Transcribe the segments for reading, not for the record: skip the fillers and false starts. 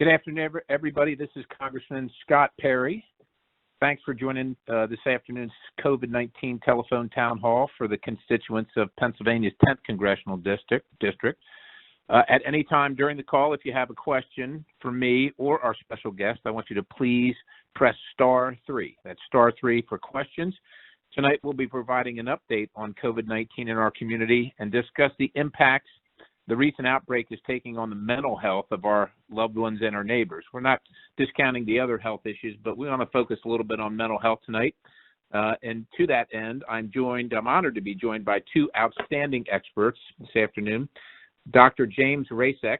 Good afternoon, everybody. This is Congressman Scott Perry. Thanks for joining this afternoon's COVID-19 telephone town hall for the constituents of Pennsylvania's 10th Congressional District. At any time during the call, if you have a question for me or our special guest, I want you to please press *3. That's *3 for questions. Tonight, we'll be providing an update on COVID-19 in our community and discuss the impacts the recent outbreak is taking on the mental health of our loved ones and our neighbors. We're not discounting the other health issues, but we want to focus a little bit on mental health tonight. And to that end, I'm honored to be joined by two outstanding experts this afternoon. Dr. James Rasek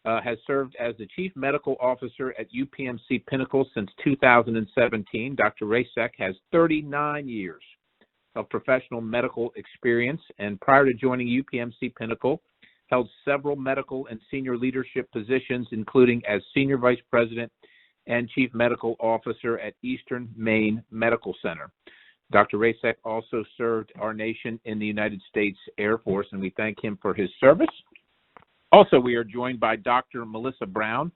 has served as the Chief Medical Officer at UPMC Pinnacle since 2017. Dr. Rasek has 39 years of professional medical experience, and prior to joining UPMC Pinnacle, held several medical and senior leadership positions, including as Senior Vice President and Chief Medical Officer at Eastern Maine Medical Center. Dr. Rasek also served our nation in the United States Air Force, and we thank him for his service. Also, we are joined by Dr. Melissa Brown,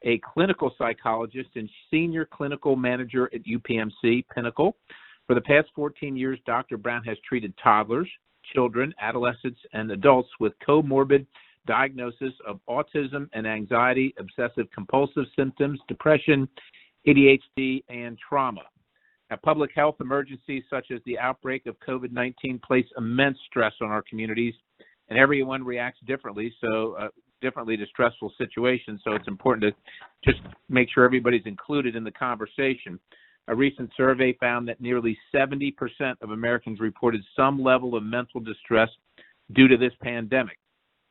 a clinical psychologist and Senior Clinical Manager at UPMC Pinnacle. For the past 14 years, Dr. Brown has treated toddlers, children, adolescents, and adults with comorbid diagnosis of autism and anxiety, obsessive-compulsive symptoms, depression, ADHD, and trauma. Now, public health emergencies such as the outbreak of COVID-19 place immense stress on our communities, and everyone reacts differently to stressful situations, so it's important to just make sure everybody's included in the conversation. A recent survey found that nearly 70% of Americans reported some level of mental distress due to this pandemic.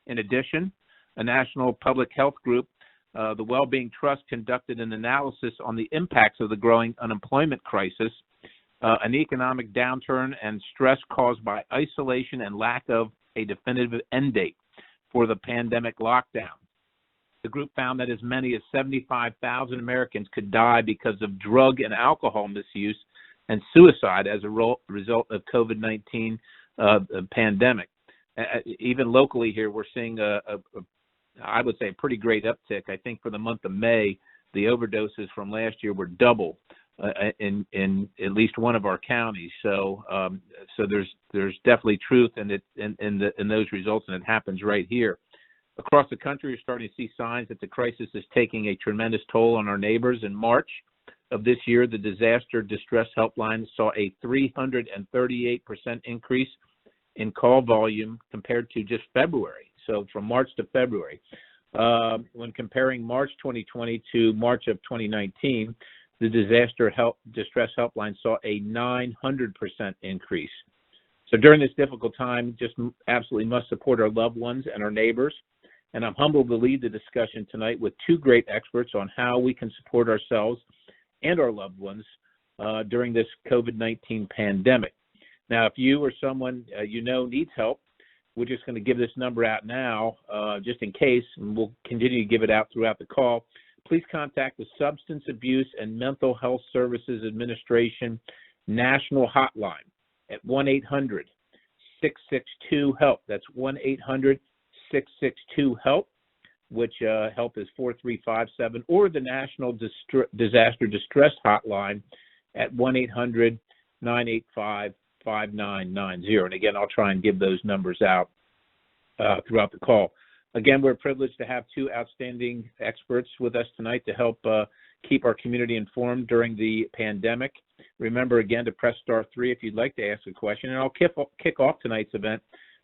In addition, a national public health group, the Wellbeing Trust, conducted an analysis on the impacts of the growing unemployment crisis, an economic downturn, and stress caused by isolation and lack of a definitive end date for the pandemic lockdown. The group found that as many as 75,000 Americans could die because of drug and alcohol misuse and suicide as a result of COVID-19 pandemic. Even locally here, we're seeing I would say, a pretty great uptick. I think for the month of May, the overdoses from last year were double in at least one of our counties. So there's definitely truth in those results, and it happens right here. Across the country, we're starting to see signs that the crisis is taking a tremendous toll on our neighbors. In March of this year, the Disaster Distress Helpline saw a 338% increase in call volume compared to just February. So from March to February. When comparing March 2020 to March of 2019, the Disaster Distress Helpline saw a 900% increase. So during this difficult time, just absolutely must support our loved ones and our neighbors. And I'm humbled to lead the discussion tonight with two great experts on how we can support ourselves and our loved ones during this COVID-19 pandemic. Now, if you or someone you know needs help, we're just going to give this number out now just in case, and we'll continue to give it out throughout the call. Please contact the Substance Abuse and Mental Health Services Administration National Hotline at 1-800-662-HELP. That's 1-800-662-HELP, which HELP is 4357, or the National Disaster Distress Hotline at 1-800-985-5990. And again, I'll try and give those numbers out throughout the call. Again, we're privileged to have two outstanding experts with us tonight to help keep our community informed during the pandemic. Remember, again, to press *3 if you'd like to ask a question. And I'll kick off tonight's event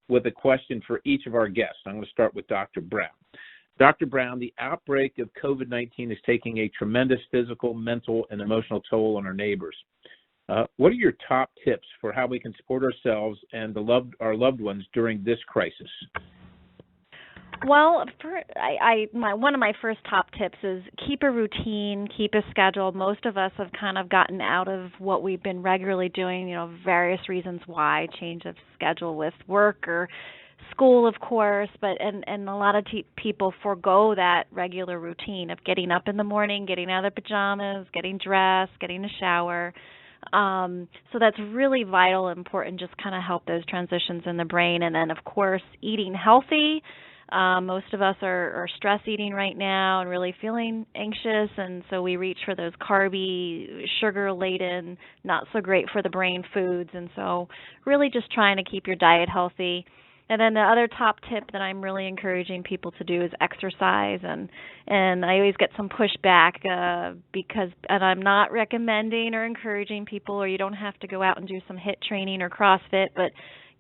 with a question for each of our guests. I'm going to start with Dr. Brown. Dr. Brown, the outbreak of COVID-19 is taking a tremendous physical, mental, and emotional toll on our neighbors. What are your top tips for how we can support ourselves and our loved ones during this crisis? Well, one of my first top tips is keep a routine, keep a schedule. Most of us have kind of gotten out of what we've been regularly doing, various reasons why, change of schedule with work or school, of course, and a lot of people forego that regular routine of getting up in the morning, getting out of their pajamas, getting dressed, getting a shower. So that's really vital and important, just kind of help those transitions in the brain. And then, of course, eating healthy. Most of us are stress eating right now and really feeling anxious, and so we reach for those carby, sugar-laden, not so great for the brain foods, and so really just trying to keep your diet healthy. And then the other top tip that I'm really encouraging people to do is exercise, and I always get some pushback because, and I'm not recommending or encouraging people, or you don't have to go out and do some HIIT training or CrossFit, but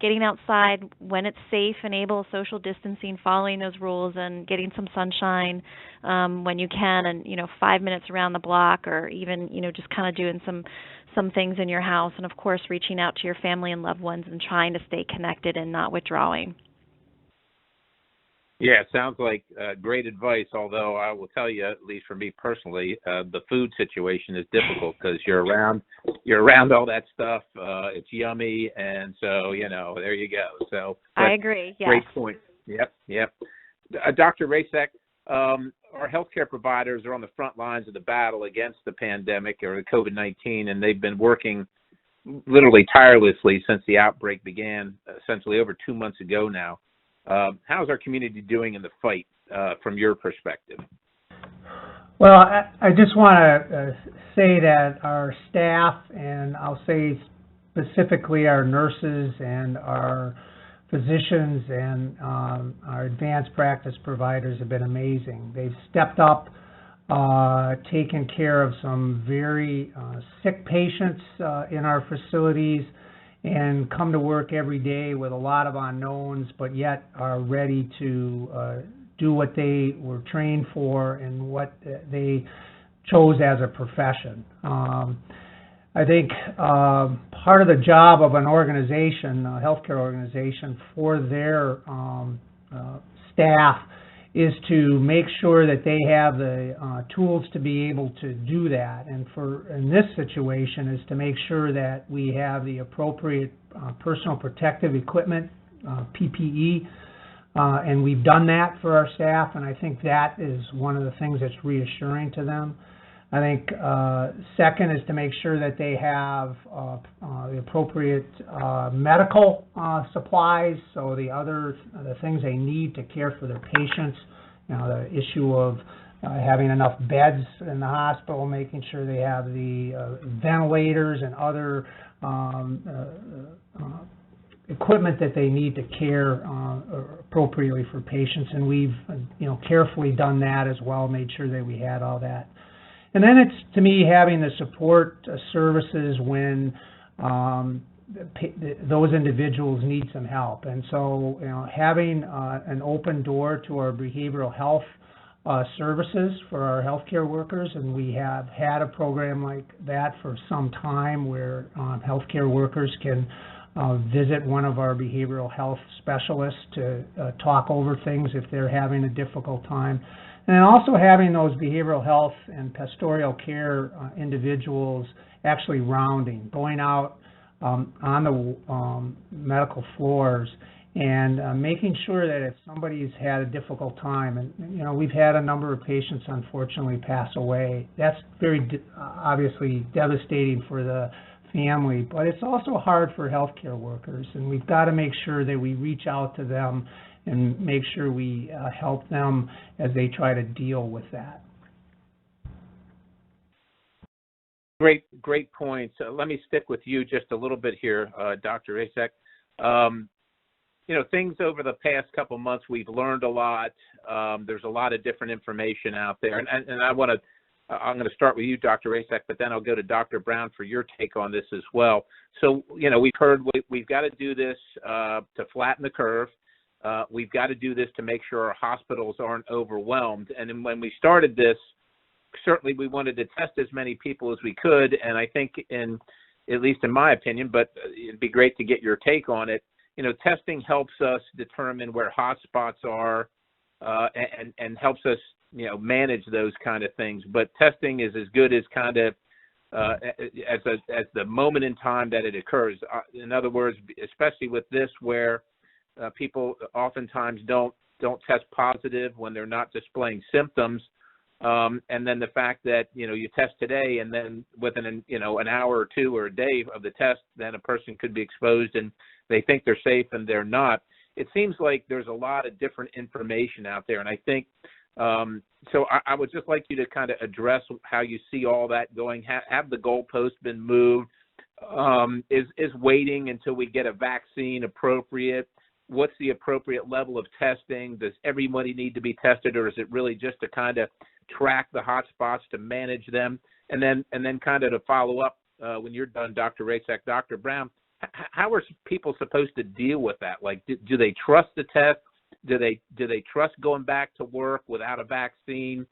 getting outside when it's safe and able, social distancing, following those rules, and getting some sunshine when you can, and 5 minutes around the block, or even just kind of doing some things in your house, and of course reaching out to your family and loved ones and trying to stay connected and not withdrawing. Yeah, it sounds like great advice, although I will tell you, at least for me personally, the food situation is difficult because you're around all that stuff. It's yummy, and so, there you go. So I agree, yes. Great point. Yep. Dr. Rasek, our healthcare providers are on the front lines of the battle against the pandemic or the COVID-19, and they've been working literally tirelessly since the outbreak began, essentially over 2 months ago now. How's our community doing in the fight from your perspective? Well, I just want to say that our staff, and I'll say specifically our nurses and our physicians and our advanced practice providers have been amazing. They've stepped up, taken care of some very sick patients in our facilities, and come to work every day with a lot of unknowns, but yet are ready to do what they were trained for and what they chose as a profession. I think part of the job of an organization, a healthcare organization, for their staff is to make sure that they have the tools to be able to do that. And in this situation is to make sure that we have the appropriate personal protective equipment, PPE, and we've done that for our staff, and I think that is one of the things that's reassuring to them. I think second is to make sure that they have the appropriate medical supplies, so the things they need to care for their patients. The issue of having enough beds in the hospital, making sure they have the ventilators and other equipment that they need to care appropriately for patients, and we've carefully done that as well, made sure that we had all that. And then it's, to me, having the support services when those individuals need some help. And so, having an open door to our behavioral health services for our healthcare workers, and we have had a program like that for some time where healthcare workers can visit one of our behavioral health specialists to talk over things if they're having a difficult time. And then also having those behavioral health and pastoral care individuals actually rounding, going out on the medical floors and making sure that if somebody's had a difficult time, and we've had a number of patients unfortunately pass away, that's very obviously devastating for the family, but it's also hard for healthcare workers, and we've got to make sure that we reach out to them and make sure we help them as they try to deal with that. Great points. Let me stick with you just a little bit here, Dr. Rasek. Things over the past couple months, we've learned a lot. There's a lot of different information out there, and I'm going to start with you, Dr. Rasek, but then I'll go to Dr. Brown for your take on this as well. So, we've heard we've got to do this to flatten the curve. We've got to do this to make sure our hospitals aren't overwhelmed. And then when we started this, certainly we wanted to test as many people as we could. And I think, at least in my opinion, but it'd be great to get your take on it, testing helps us determine where hotspots are and helps us, manage those kind of things. But testing is as good as kind of as the moment in time that it occurs. In other words, especially with this where people oftentimes don't test positive when they're not displaying symptoms, and then the fact that you test today and then within an hour or two or a day of the test, then a person could be exposed and they think they're safe and they're not. it seems like there's a lot of different information out there, and I think so. I would just like you to kind of address how you see all that going. Have the goalposts been moved? Is waiting until we get a vaccine appropriate? What's the appropriate level of testing? Does everybody need to be tested, or is it really just to kind of track the hot spots to manage them? And then kind of to follow up when you're done, Dr. Rasek, Dr. Brown, how are people supposed to deal with that? Like, do they trust the test? Do they trust going back to work without a vaccine?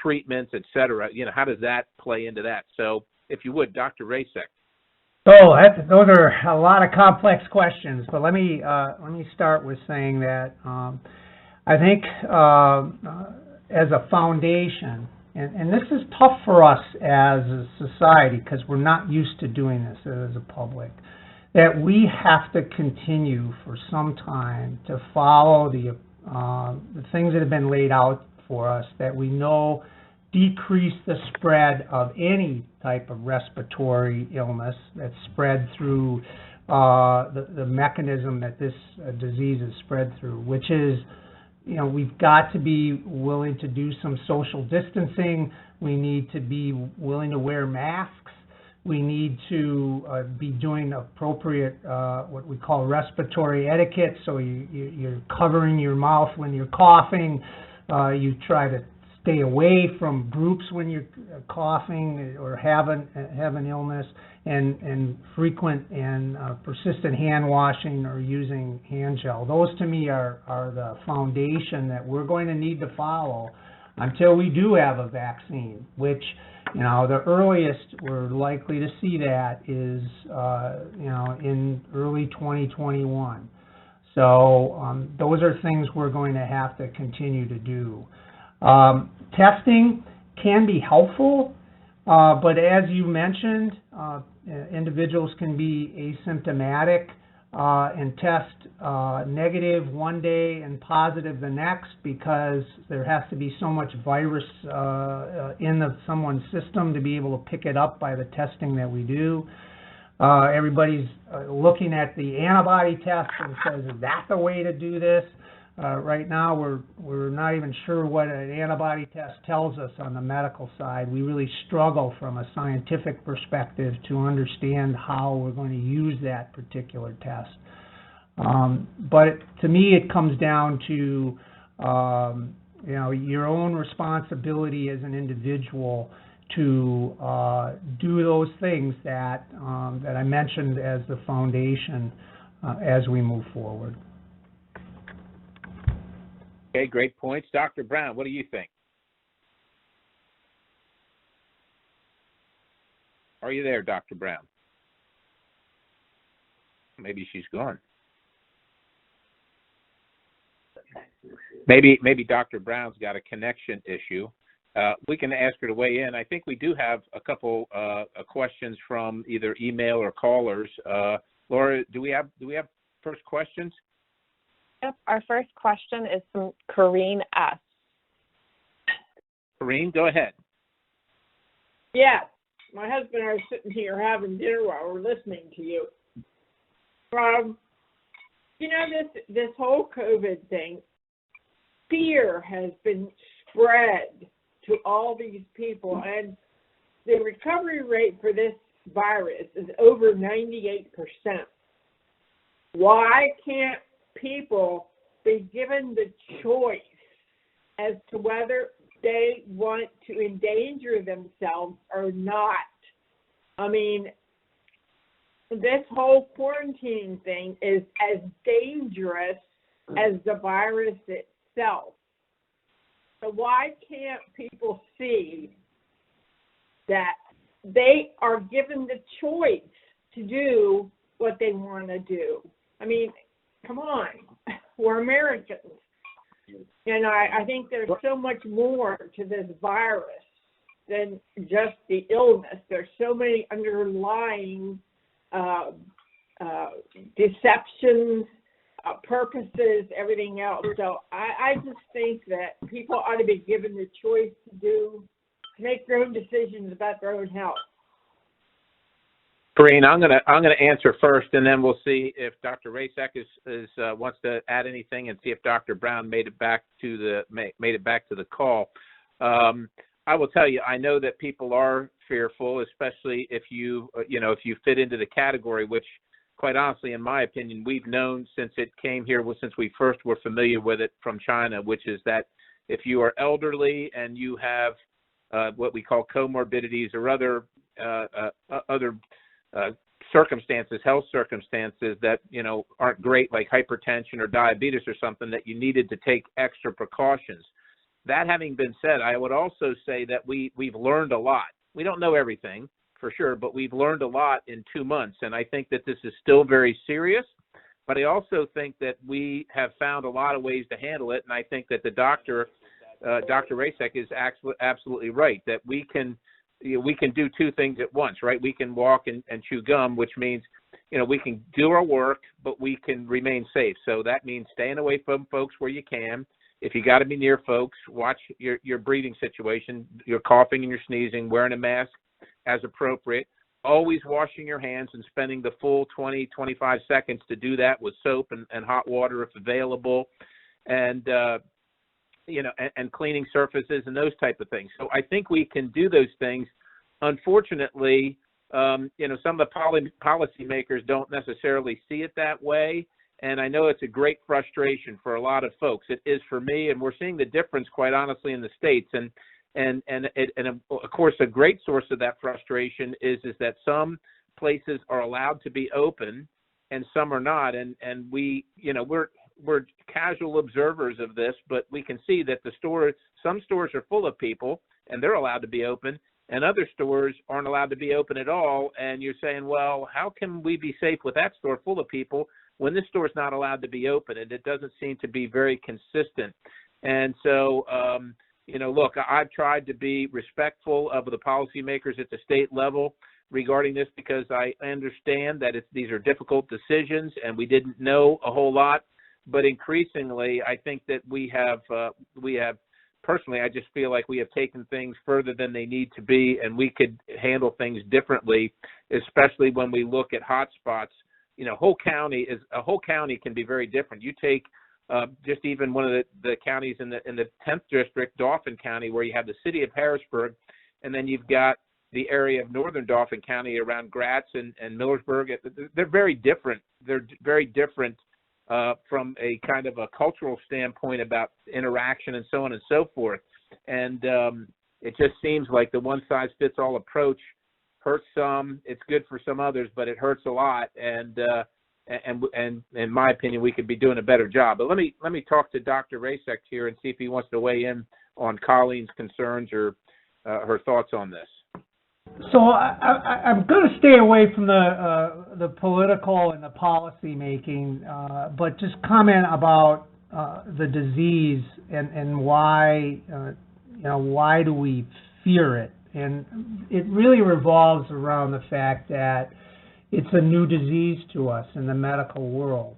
Treatments, et cetera. How does that play into that? So, if you would, Dr. Rasek. So those are a lot of complex questions, but let me start with saying that I think as a foundation, and this is tough for us as a society because we're not used to doing this as a public, that we have to continue for some time to follow the things that have been laid out for us that we know decrease the spread of any type of respiratory illness that's spread through the mechanism that this disease is spread through, which is, we've got to be willing to do some social distancing. We need to be willing to wear masks. We need to be doing appropriate, what we call respiratory etiquette. So you're covering your mouth when you're coughing. You try to stay away from groups when you're coughing or have an illness, and frequent and persistent hand washing or using hand gel. Those to me are the foundation that we're going to need to follow until we do have a vaccine, which, the earliest we're likely to see that is, in early 2021. So those are things we're going to have to continue to do. Testing can be helpful, but as you mentioned, individuals can be asymptomatic and test negative one day and positive the next because there has to be so much virus in someone's system to be able to pick it up by the testing that we do. Everybody's looking at the antibody test and says, is that the way to do this? Right now, we're not even sure what an antibody test tells us on the medical side. We really struggle from a scientific perspective to understand how we're going to use that particular test. But to me, it comes down to your own responsibility as an individual to do those things that I mentioned as the foundation as we move forward. Okay, great points. Dr. Brown, what do you think? Are you there, Dr. Brown? Maybe she's gone. Maybe Dr. Brown's got a connection issue. We can ask her to weigh in. I think we do have a couple questions from either email or callers. Laura, do we have first questions? Yep, our first question is from Corrine S. Corrine, go ahead. Yes, my husband and I are sitting here having dinner while we're listening to you. This whole COVID thing, fear has been spread to all these people, and the recovery rate for this virus is over 98%. Why can't people be given the choice as to whether they want to endanger themselves or not? I mean, this whole quarantine thing is as dangerous as the virus itself. So why can't people see that they are given the choice to do what they want to do? I mean, come on, we're Americans. And I think there's so much more to this virus than just the illness. There's so many underlying deceptions, purposes, everything else. So I just think that people ought to be given the choice to make their own decisions about their own health. Corrine, I'm gonna answer first, and then we'll see if Dr. Rasek wants to add anything, and see if Dr. Brown made it back to the call. I will tell you, I know that people are fearful, especially if you fit into the category, which, quite honestly, in my opinion, we've known since it came here, since we first were familiar with it from China, which is that if you are elderly and you have what we call comorbidities or other circumstances, health circumstances that aren't great, like hypertension or diabetes or something, that you needed to take extra precautions. That having been said, I would also say that we've learned a lot. We don't know everything for sure, but we've learned a lot in 2 months, and I think that this is still very serious. But I also think that we have found a lot of ways to handle it, and I think that the Dr. Rasek is absolutely right, that we can do two things at once, right? We can walk and chew gum, which means, we can do our work, but we can remain safe. So that means staying away from folks where you can. If you got to be near folks, watch your breathing situation, your coughing and your sneezing, wearing a mask as appropriate, always washing your hands and spending the full 20, 25 seconds to do that with soap and hot water if available, and and cleaning surfaces and those type of things. So I think we can do those things. Unfortunately, some of the policymakers don't necessarily see it that way. And I know it's a great frustration for a lot of folks. It is for me, and we're seeing the difference, quite honestly, in the states. And of course, a great source of that frustration is that some places are allowed to be open and some are not. And we're casual observers of this, but we can see that some stores are full of people and they're allowed to be open, and other stores aren't allowed to be open at all. And you're saying, well, how can we be safe with that store full of people when this store is not allowed to be open? And it doesn't seem to be very consistent. And so, look, I've tried to be respectful of the policymakers at the state level regarding this, because I understand that these are difficult decisions and we didn't know a whole lot. But increasingly, I think that we have personally, I just feel like we have taken things further than they need to be, and we could handle things differently, especially when we look at hot spots. A whole county can be very different. You take just even one of the counties in the 10th district, Dauphin County, where you have the city of Harrisburg, and then you've got the area of northern Dauphin County around Gratz and Millersburg. They're very different. They're very different from a kind of a cultural standpoint about interaction and so on and so forth. And it just seems like the one-size-fits-all approach hurts some. It's good for some others, but it hurts a lot. And in my opinion, we could be doing a better job. But let me talk to Dr. Rasek here and see if he wants to weigh in on Colleen's concerns or her thoughts on this. So I'm going to stay away from the political and the policy making, but just comment about the disease and why why do we fear it? And it really revolves around the fact that it's a new disease to us in the medical world.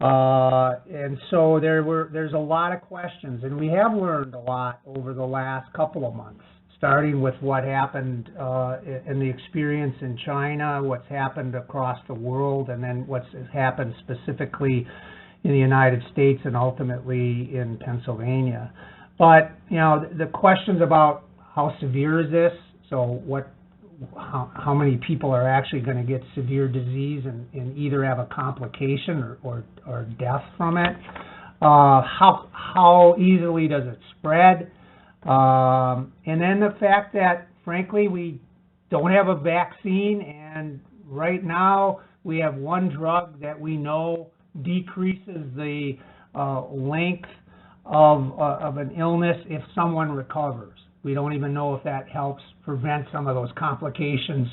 And so there's a lot of questions, and we have learned a lot over the last couple of months, starting with what happened in the experience in China, what's happened across the world, and then what's happened specifically in the United States and ultimately in Pennsylvania. But, the questions about how severe is this? So how many people are actually going to get severe disease and either have a complication or death from it? How easily does it spread? And then the fact that, frankly, we don't have a vaccine, and right now we have one drug that we know decreases the length of an illness if someone recovers. We don't even know if that helps prevent some of those complications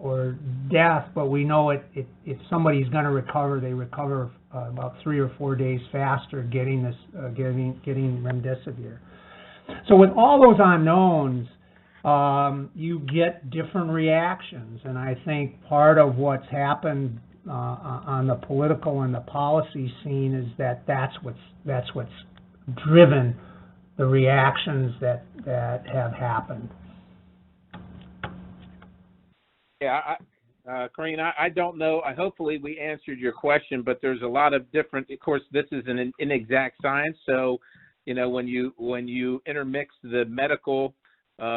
or death, but we know if somebody's going to recover, they recover about 3 or 4 days faster getting remdesivir. So with all those unknowns, you get different reactions, and I think part of what's happened on the political and the policy scene is that's what's driven the reactions that have happened. Yeah, Corinne, I don't know. Hopefully we answered your question, but there's a lot of different. Of course, this is an inexact science, so when you intermix the medical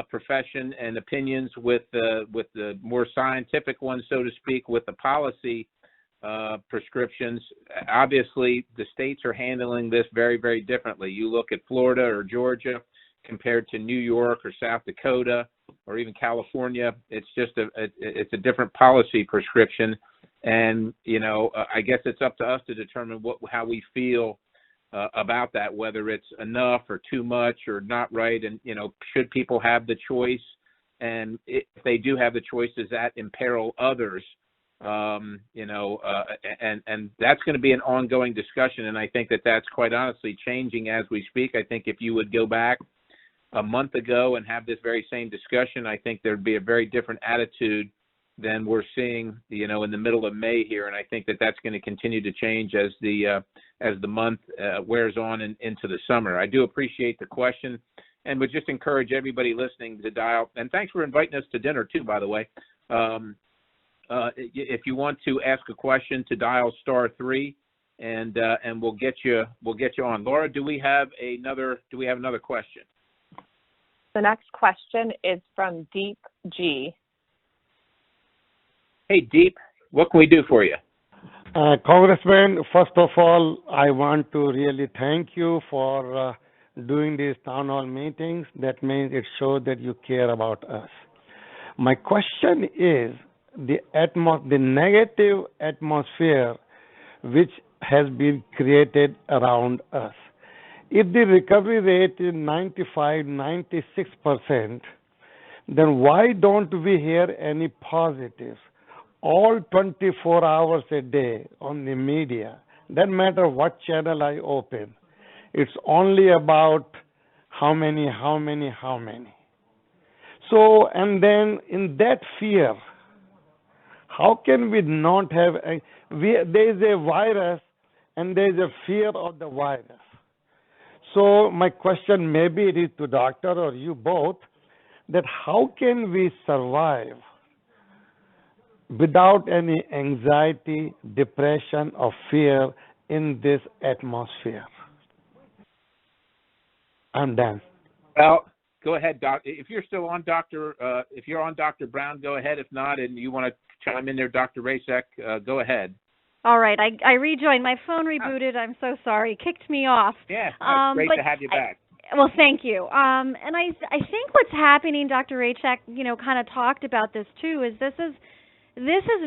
profession and opinions with the more scientific ones, so to speak, with the policy prescriptions, obviously the states are handling this very, very differently. You look at Florida or Georgia compared to New York or South Dakota or even California. It's just it's a different policy prescription, and I guess it's up to us to determine how we feel about that, whether it's enough or too much or not right, and should people have the choice, and if they do have the choice, does that imperil others? And that's going to be an ongoing discussion, and I think that's quite honestly changing as we speak. I think if you would go back a month ago and have this very same discussion, I think there'd be a very different attitude than we're seeing, in the middle of May here, and I think that's going to continue to change as the month wears on and into the summer. I do appreciate the question, and would just encourage everybody listening to dial. And thanks for inviting us to dinner too, by the way. If you want to ask a question, to dial *3, and we'll get you on. Laura, do we have another question? The next question is from Deep G. Hey, Deep, what can we do for you? Congressman, first of all, I want to really thank you for doing these town hall meetings. That means it shows that you care about us. My question is the negative atmosphere which has been created around us. If the recovery rate is 95-96%, then why don't we hear any positives all 24 hours a day on the media? Doesn't matter what channel I open. It's only about how many. So, and then in that fear, how can we not have there is a virus and there is a fear of the virus. So my question, maybe it is to doctor or you both, that how can we survive without any anxiety, depression, or fear in this atmosphere? I'm done. Well, go ahead, Doc. If you're still on, if you're on Dr. Brown, go ahead. If not, and you want to chime in there, Dr. Rasek, go ahead. All right, I rejoined. My phone rebooted. I'm so sorry. Kicked me off. Yeah, great to have you back. Well, thank you. And I think what's happening, Dr. Rasek, kind of talked about this too, is this is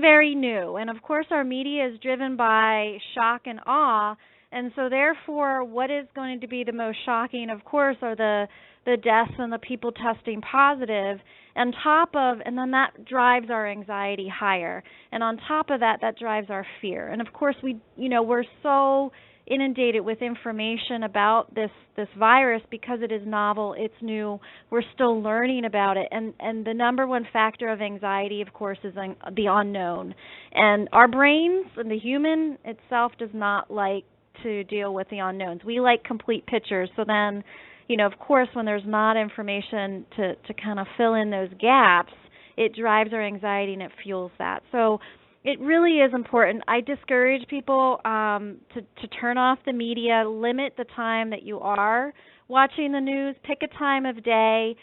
very new, and of course our media is driven by shock and awe, and so therefore what is going to be the most shocking, of course, are the deaths and the people testing positive, and then that drives our anxiety higher, and on top of that drives our fear. And of course we're so inundated with information about this virus because it is novel, it's new, we're still learning about it, and the number one factor of anxiety, of course, is the unknown. And our brains and the human itself does not like to deal with the unknowns. We like complete pictures. So then, of course, when there's not information to kind of fill in those gaps, it drives our anxiety and it fuels that. So it really is important. I discourage people to turn off the media, limit the time that you are watching the news, pick a time of day,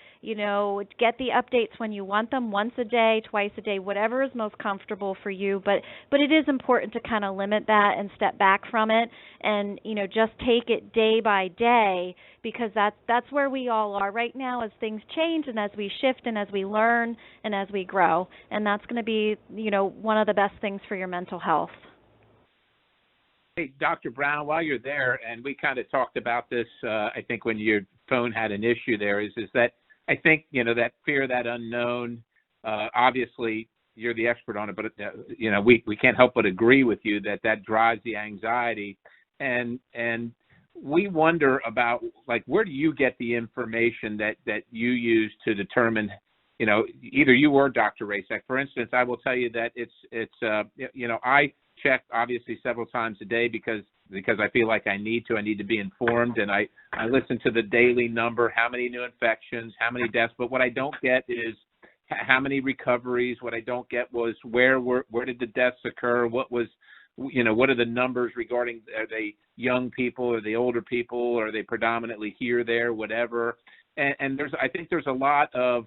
get the updates when you want them, once a day, twice a day, whatever is most comfortable for you. But it is important to kind of limit that and step back from it and, just take it day by day, because that's where we all are right now as things change and as we shift and as we learn and as we grow. And that's going to be, one of the best things for your mental health. Hey, Dr. Brown, while you're there, and we kind of talked about this, I think when your phone had an issue there, is that I think, that fear, that unknown, obviously you're the expert on it, but, we can't help but agree with you that drives the anxiety. And we wonder about, like, where do you get the information that you use to determine, either you or Dr. Rasek? For instance, I will tell you that I check obviously several times a day because I feel like I need to be informed, and I listen to the daily number, how many new infections, how many deaths, but what I don't get is how many recoveries. What I don't get was where did the deaths occur? What was, what are the numbers regarding, are they young people, are they older people, are they predominantly here, there, whatever? And I think there's a lot of,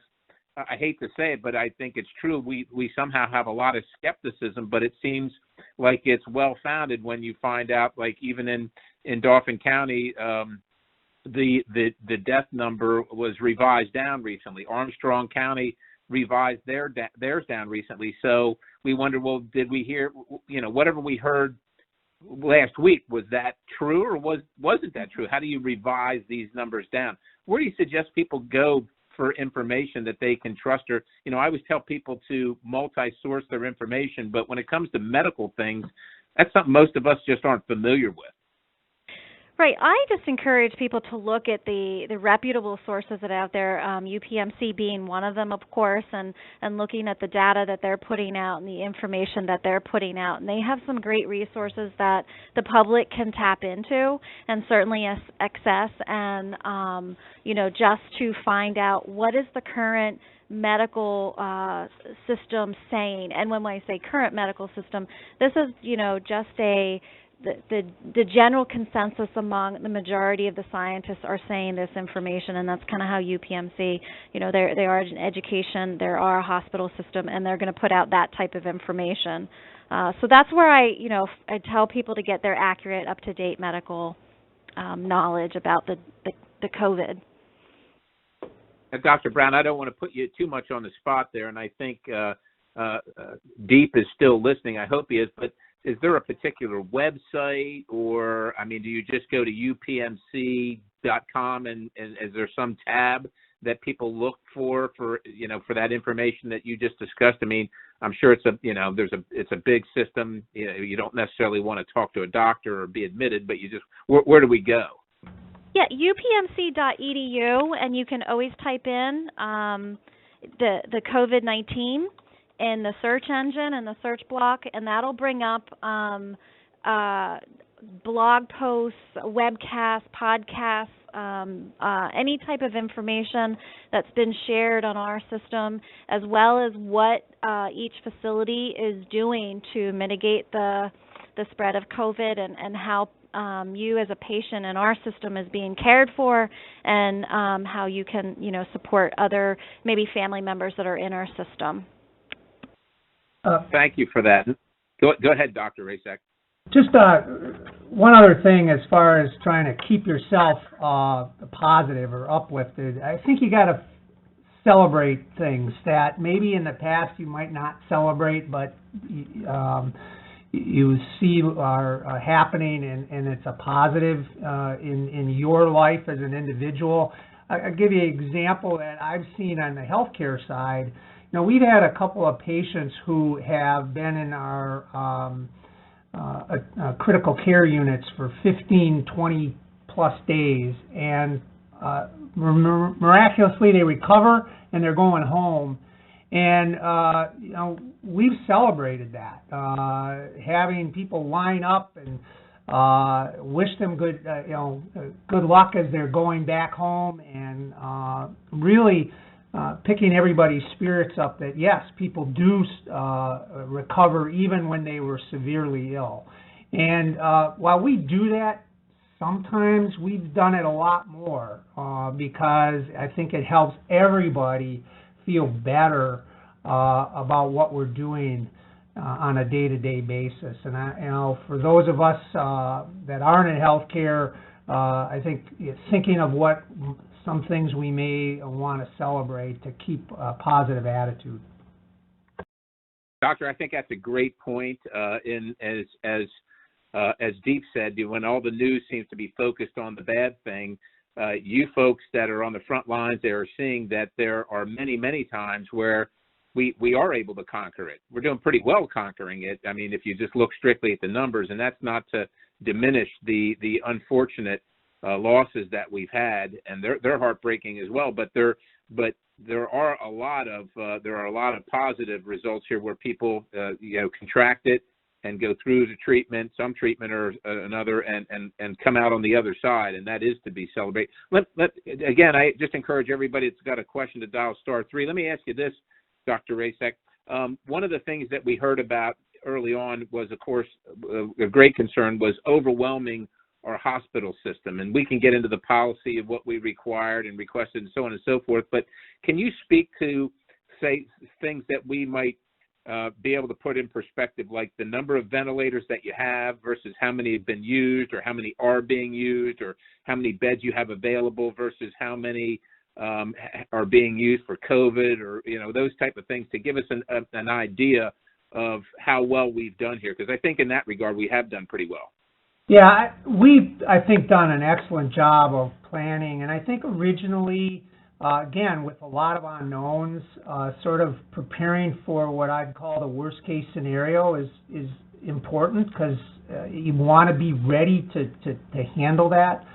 I hate to say it, but I think it's true. We somehow have a lot of skepticism, but it seems like it's well-founded when you find out, like even in Dauphin County, the death number was revised down recently. Armstrong County revised theirs down recently. So we wonder, well, did we hear, whatever we heard last week, was that true or wasn't that true? How do you revise these numbers down? Where do you suggest people go for information that they can trust? Or, I always tell people to multi-source their information, but when it comes to medical things, that's something most of us just aren't familiar with. Right. I just encourage people to look at the reputable sources that are out there, UPMC being one of them, of course, and looking at the data that they're putting out and the information that they're putting out. And they have some great resources that the public can tap into and certainly access and, just to find out what is the current medical system saying. And when I say current medical system, this is, just the general consensus among the majority of the scientists are saying this information, and that's kind of how UPMC, they are in education, there are a hospital system, and they're going to put out that type of information. So that's where I tell people to get their accurate, up-to-date medical knowledge about the COVID. Dr. Brown, I don't want to put you too much on the spot there, and I think Deep is still listening. I hope he is, but is there a particular website, or, do you just go to upmc.com and is there some tab that people look for that information that you just discussed? I'm sure it's a big system. You don't necessarily want to talk to a doctor or be admitted, but where do we go? Yeah, upmc.edu, and you can always type in the COVID-19 in the search engine and the search block, and that'll bring up blog posts, webcasts, podcasts, any type of information that's been shared on our system, as well as what each facility is doing to mitigate the spread of COVID and how you as a patient in our system is being cared for, and how you can support other maybe family members that are in our system. Thank you for that. Go ahead, Dr. Rasek. Just one other thing as far as trying to keep yourself positive or uplifted. I think you got to celebrate things that maybe in the past you might not celebrate, but you see are happening, and it's a positive in your life as an individual. I'll give you an example that I've seen on the healthcare side. We've had a couple of patients who have been in our critical care units for 15, 20 plus days, and miraculously they recover and they're going home. And, we've celebrated that, having people line up and wish them good luck as they're going back home, and really picking everybody's spirits up that, yes, people do recover even when they were severely ill. And while we do that, sometimes we've done it a lot more because I think it helps everybody feel better about what we're doing on a day-to-day basis. And for those of us that aren't in healthcare, I think thinking of what some things we may want to celebrate to keep a positive attitude. Doctor, I think that's a great point. As Deep said, when all the news seems to be focused on the bad thing, you folks that are on the front lines, they are seeing that there are many, many times where we are able to conquer it. We're doing pretty well conquering it. If you just look strictly at the numbers, and that's not to diminish the unfortunate losses that we've had, and they're heartbreaking as well. But there are a lot of positive results here where people contract it and go through the treatment, some treatment or another, and come out on the other side, and that is to be celebrated. Again, I just encourage everybody that's got a question to dial *3. Let me ask you this, Dr. Rasek. One of the things that we heard about early on was, of course, a great concern was overwhelming our hospital system. And we can get into the policy of what we required and requested and so on and so forth. But can you speak to, say, things that we might be able to put in perspective, like the number of ventilators that you have versus how many have been used, or how many are being used, or how many beds you have available versus how many are being used for COVID, or those type of things, to give us an idea of how well we've done here, because I think in that regard we have done pretty well. Yeah, we've, I think, done an excellent job of planning, and I think originally, again, with a lot of unknowns, sort of preparing for what I'd call the worst case scenario is important, because you want to be ready to handle that.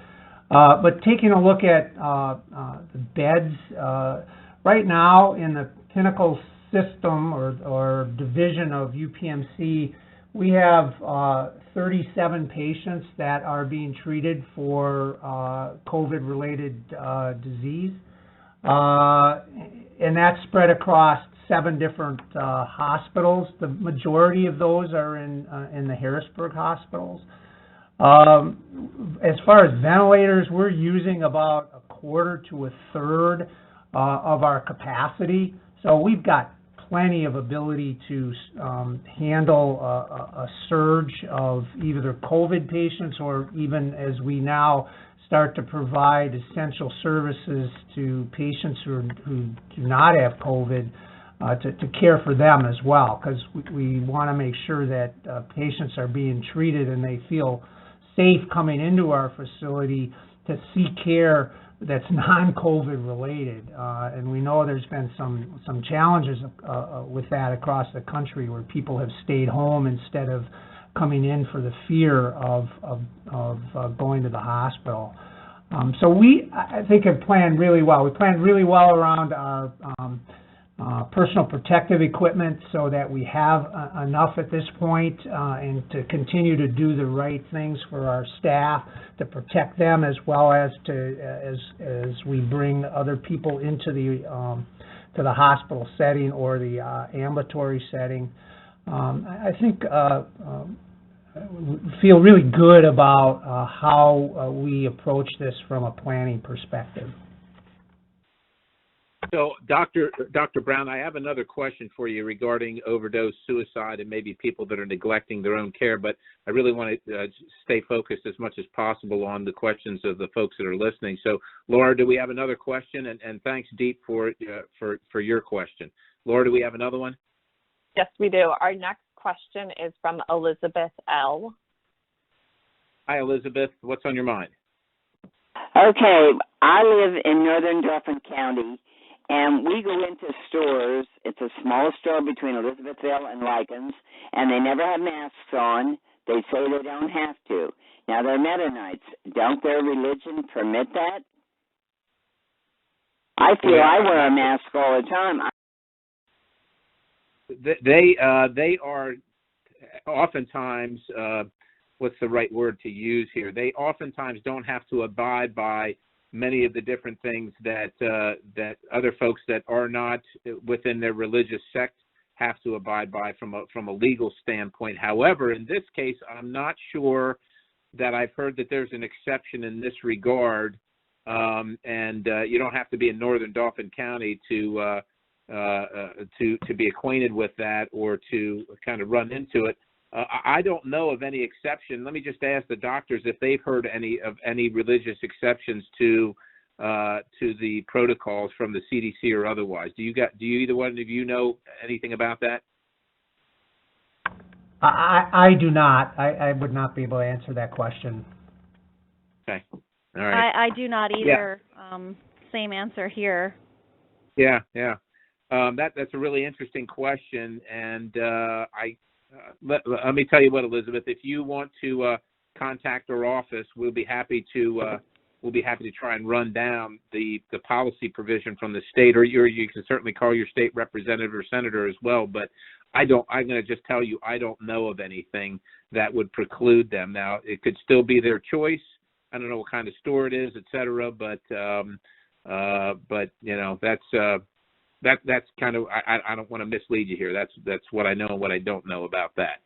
But taking a look at the beds, right now in the Pinnacle system or division of UPMC, we have 37 patients that are being treated for COVID-related disease. And that's spread across 7 different hospitals. The majority of those are in the Harrisburg hospitals. As far as ventilators, we're using about a quarter to a third of our capacity. So we've got plenty of ability to handle a surge of either COVID patients, or even as we now start to provide essential services to patients who do not have COVID, to care for them as well, because we want to make sure that patients are being treated and they feel safe coming into our facility to seek care that's non-COVID related. And we know there's been some challenges with that across the country, where people have stayed home instead of coming in for the fear of going to the hospital. So we, I think, have planned really well. We planned really well around our personal protective equipment, so that we have enough at this point, and to continue to do the right things for our staff to protect them, as well as as we bring other people into to the hospital setting or the ambulatory setting. I think feel really good about how we approach this from a planning perspective. So, Dr. Brown, I have another question for you regarding overdose, suicide, and maybe people that are neglecting their own care, but I really want to stay focused as much as possible on the questions of the folks that are listening. So, Laura, do we have another question? And thanks, Deep, for your question. Laura, do we have another one? Yes, we do. Our next question is from Elizabeth L. Hi, Elizabeth. What's on your mind? Okay, I live in northern Dauphin County, and we go into stores. It's a small store between Elizabethville and Likens, and they never have masks on. They say they don't have to. Now, they're Mennonites. Don't their religion permit that? I feel I wear a mask all the time. They are oftentimes, what's the right word to use here? They oftentimes don't have to abide by many of the different things that other folks that are not within their religious sect have to abide by from a legal standpoint. However, in this case, I'm not sure that I've heard that there's an exception in this regard, and you don't have to be in northern Dauphin County to be acquainted with that or to kind of run into it. I don't know of any exception. Let me just ask the doctors if they've heard any religious exceptions to the protocols from the CDC or otherwise. Do you either one of you know anything about that? I do not. I would not be able to answer that question. Okay. All right. I do not either. Yeah. Same answer here. Yeah. That's a really interesting question, and let me tell you what, Elizabeth. If you want to contact our office, we'll be happy to try and run down the policy provision from the state, or you can certainly call your state representative or senator as well. But I'm going to just tell you, I don't know of anything that would preclude them. Now, it could still be their choice. I don't know what kind of store it is, et cetera. But you know, that's that's kind of, I don't want to mislead you here. That's what I know and what I don't know about that.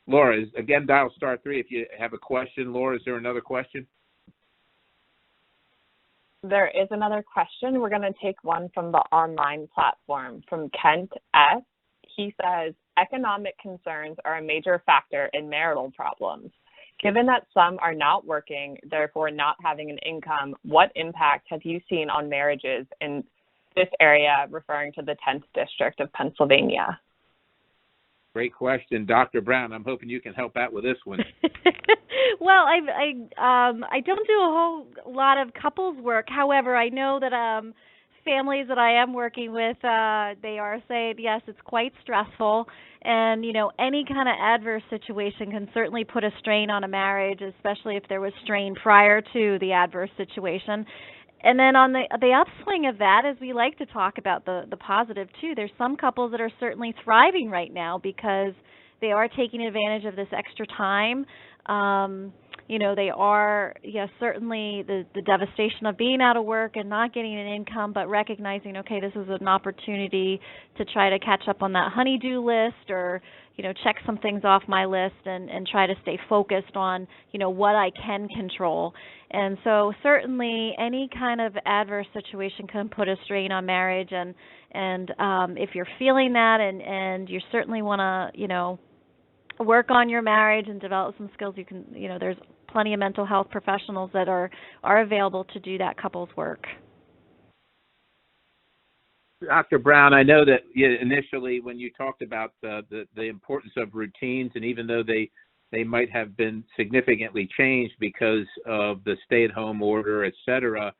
Laura, again, dial *3 if you have a question. Laura, is there another question? There is another question. We're going to take one from the online platform from Kent S. He says, economic concerns are a major factor in marital problems. Given that some are not working, therefore not having an income, what impact have you seen on marriages in this area, referring to the 10th District of Pennsylvania? Great question. Dr. Brown, I'm hoping you can help out with this one. Well, I don't do a whole lot of couples work. However, I know that families that I am working with, they are saying, yes, it's quite stressful. And, any kind of adverse situation can certainly put a strain on a marriage, especially if there was strain prior to the adverse situation. And then on the upswing of that, as we like to talk about the positive too, there's some couples that are certainly thriving right now because they are taking advantage of this extra time. They are, certainly the devastation of being out of work and not getting an income, but recognizing, okay, this is an opportunity to try to catch up on that honey-do list or, check some things off my list and try to stay focused on, what I can control. And so certainly any kind of adverse situation can put a strain on marriage. And if you're feeling that and you certainly want to, work on your marriage and develop some skills, you can, there's plenty of mental health professionals that are available to do that couples work. Dr. Brown, I know that initially when you talked about the importance of routines, and even though they might have been significantly changed because of the stay-at-home order, et cetera,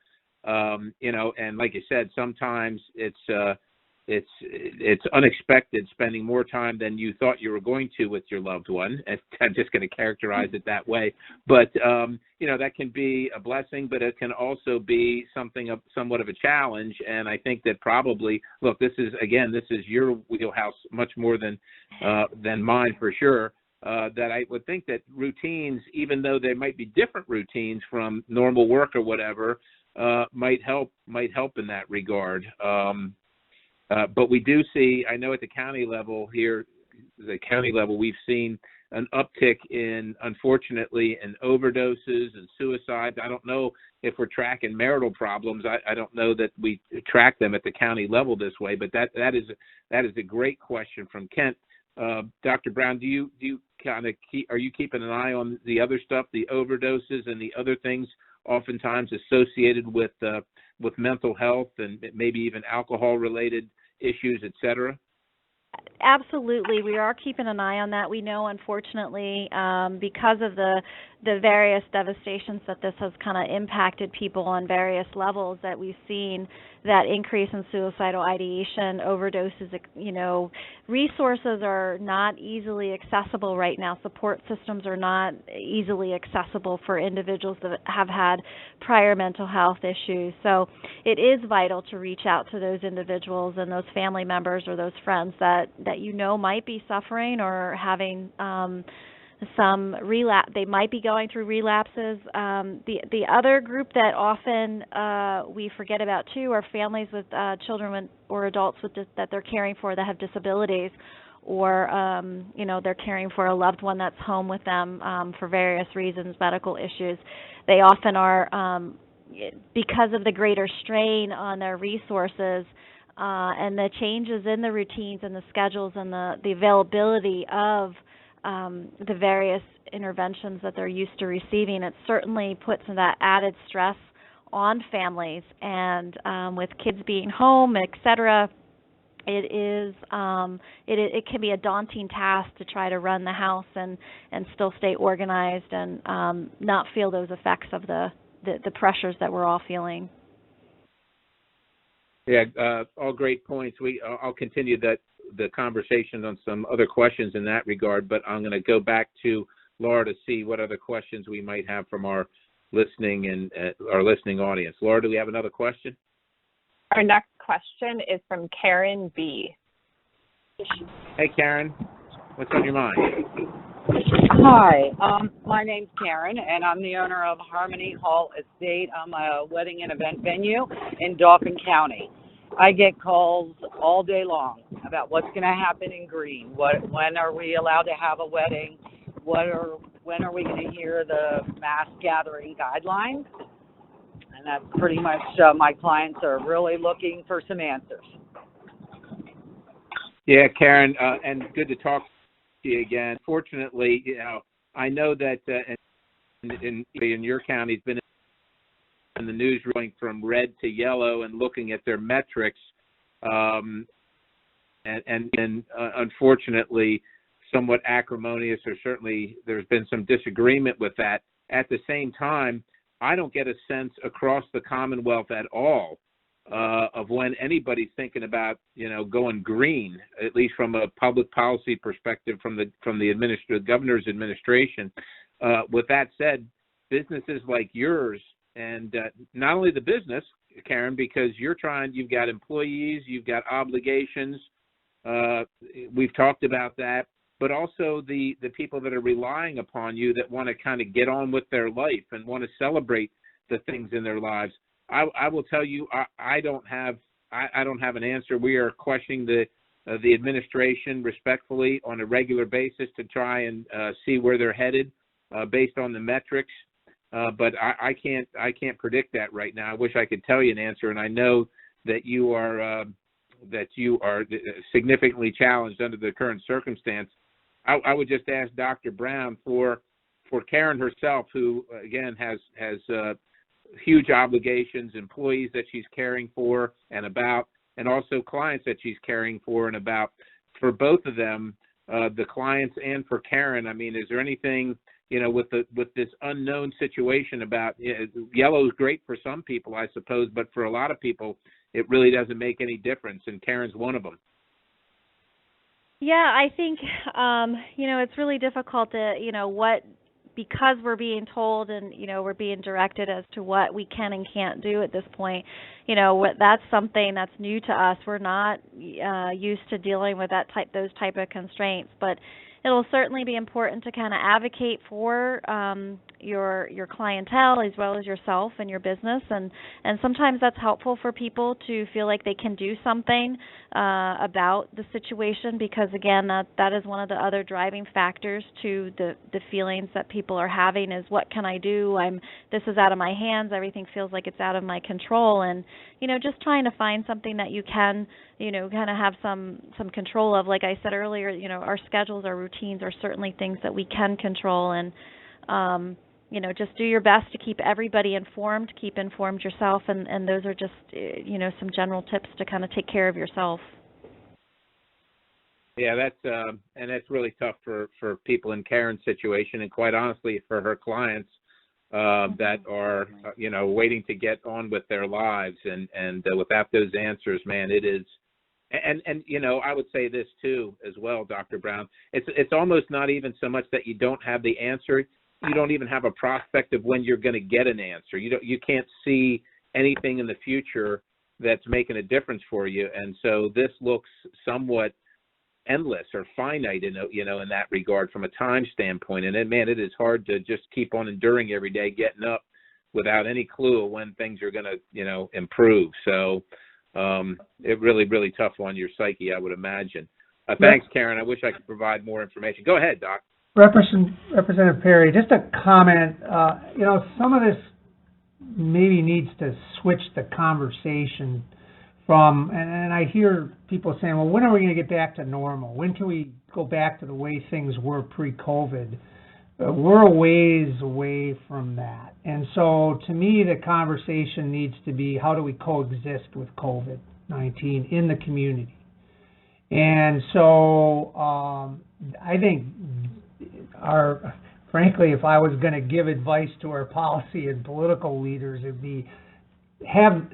and like you said, sometimes it's unexpected spending more time than you thought you were going to with your loved one. I'm just going to characterize it that way. But, that can be a blessing, but it can also be somewhat of a challenge. And I think that probably, look, this is your wheelhouse much more than mine for sure. That I would think that routines, even though they might be different routines from normal work or whatever, might help in that regard. But we do see, I know at the county level here, we've seen an uptick unfortunately, in overdoses and suicides. I don't know if we're tracking marital problems. I don't know that we track them at the county level this way, but that is a great question from Kent. Dr. Brown, do you are you keeping an eye on the other stuff, the overdoses and the other things oftentimes associated with mental health and maybe even alcohol-related issues, et cetera? Absolutely. We are keeping an eye on that. We know, unfortunately, because of the various devastations that this has kind of impacted people on various levels, that we've seen that increase in suicidal ideation, overdoses. Resources are not easily accessible right now. Support systems are not easily accessible for individuals that have had prior mental health issues. So it is vital to reach out to those individuals and those family members or those friends that might be suffering or having some relapse. They might be going through relapses. The other group that often we forget about too are families with children or adults that they're caring for that have disabilities, or they're caring for a loved one that's home with them for various reasons, medical issues. They often are, because of the greater strain on their resources and the changes in the routines and the schedules and the availability of the various interventions that they're used to receiving, it certainly puts that added stress on families. And with kids being home, et cetera, it can be a daunting task to try to run the house and still stay organized and not feel those effects of the pressures that we're all feeling. Yeah, all great points. I'll continue the conversation on some other questions in that regard, but I'm going to go back to Laura to see what other questions we might have from our listening audience. Laura, do we have another question? Our next question is from Karen B. Hey, Karen. What's on your mind? Hi, my name's Karen, and I'm the owner of Harmony Hall Estate. I'm a wedding and event venue in Dauphin County. I get calls all day long about what's going to happen in Green. When are we allowed to have a wedding? When are we going to hear the mass gathering guidelines? And that's pretty much my clients are really looking for some answers. Yeah, Karen, and good to talk to you again. Fortunately, I know that in your county, it's been in the news going from red to yellow and looking at their metrics, and unfortunately, somewhat acrimonious, or certainly there's been some disagreement with that. At the same time, I don't get a sense across the Commonwealth at all of when anybody's thinking about, going green, at least from a public policy perspective from the governor's administration. With that said, businesses like yours, and not only the business, Karen, because you've got employees, you've got obligations. We've talked about that, but also the people that are relying upon you that want to kind of get on with their life and want to celebrate the things in their lives. I will tell you, I don't have an answer. We are questioning the administration respectfully on a regular basis to try and see where they're headed based on the metrics. But I can't predict that right now. I wish I could tell you an answer, and I know that you are significantly challenged under the current circumstance. I would just ask Dr. Brown for Karen herself, who again has huge obligations, employees that she's caring for and about, and also clients that she's caring for and about. For both of them, the clients and for Karen, I mean, is there anything, with this unknown situation about yellow is great for some people, I suppose, but for a lot of people, it really doesn't make any difference, and Karen's one of them. Yeah, I think, it's really difficult to, because we're being told and, we're being directed as to what we can and can't do at this point, that's something that's new to us. We're not used to dealing with those type of constraints, but it'll certainly be important to kind of advocate for your clientele as well as yourself and your business, and sometimes that's helpful for people to feel like they can do something about the situation, because again, that is one of the other driving factors to the feelings that people are having is, what can I do? This is out of my hands. Everything feels like it's out of my control, and just trying to find something that you can kind of have some control of. Like I said earlier, our schedules, our routines are certainly things that we can control, and just do your best to keep everybody informed, keep informed yourself, and those are just some general tips to kind of take care of yourself. Yeah, that's really tough for people in Karen's situation, and quite honestly for her clients that are waiting to get on with their lives, and without those answers, man, it is. And I would say this too as well, Dr. Brown. It's almost not even so much that you don't have the answer. You don't even have a prospect of when you're going to get an answer. You can't see anything in the future that's making a difference for you, and so this looks somewhat endless or finite in that regard from a time standpoint. And man, it is hard to just keep on enduring every day, getting up without any clue of when things are going to improve. So it really tough on your psyche, I would imagine. Thanks, Karen. I wish I could provide more information. Go ahead, Doc. Representative Perry, just a comment. Some of this maybe needs to switch the conversation from, and I hear people saying, well, when are we going to get back to normal? When can we go back to the way things were pre-COVID? We're a ways away from that. And so to me, the conversation needs to be, how do we coexist with COVID-19 in the community? And so I think frankly, if I was going to give advice to our policy and political leaders, it'd be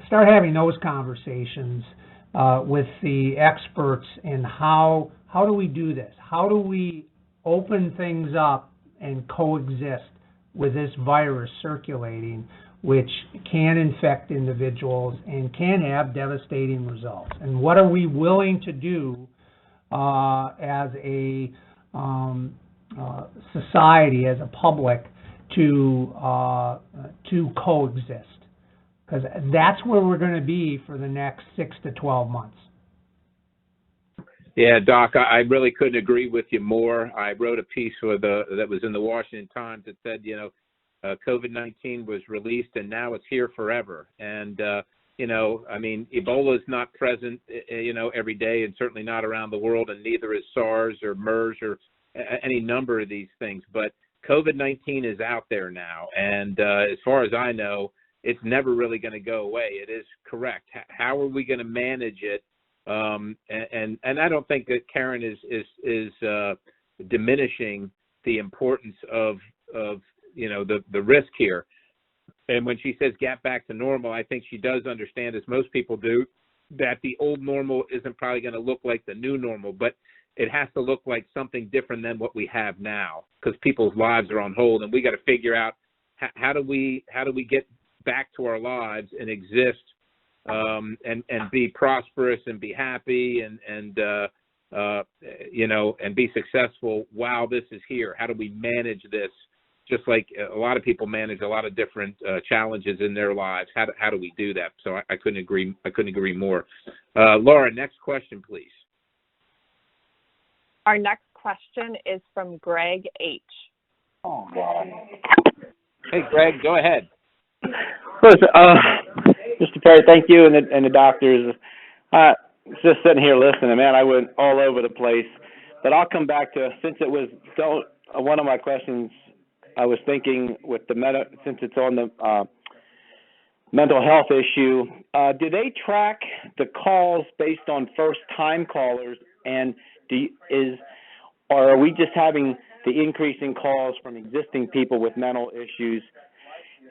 start having those conversations with the experts in how do we do this? How do we open things up and coexist with this virus circulating, which can infect individuals and can have devastating results? And what are we willing to do as a society, as a public, to coexist? because that's where we're going to be for the next 6 to 12 months. Yeah, Doc, I really couldn't agree with you more. I wrote a piece that was in the Washington Times that said, COVID-19 was released and now it's here forever. And, Ebola is not present, every day, and certainly not around the world, and neither is SARS or MERS or any number of these things. But COVID-19 is out there now. And as far as I know, it's never really going to go away. It is correct. How are we going to manage it? And I don't think that Karen is diminishing the importance of the risk here. And when she says get back to normal, I think she does understand, as most people do, that the old normal isn't probably going to look like the new normal, but it has to look like something different than what we have now, because people's lives are on hold, and we got to figure out how do we get back to our lives and exist. And be prosperous and be happy and be successful while this is here. How do we manage this? Just like a lot of people manage a lot of different challenges in their lives. How do we do that? So I couldn't agree more. Laura, next question, please. Our next question is from Greg H. Oh, God. Hey, Greg, go ahead. Listen, Mr. Perry, thank you, and the doctors. Just sitting here listening, man, I went all over the place. But I'll come back to, since it was one of my questions, I was thinking with since it's on the mental health issue, do they track the calls based on first-time callers, and or are we just having the increase in calls from existing people with mental issues?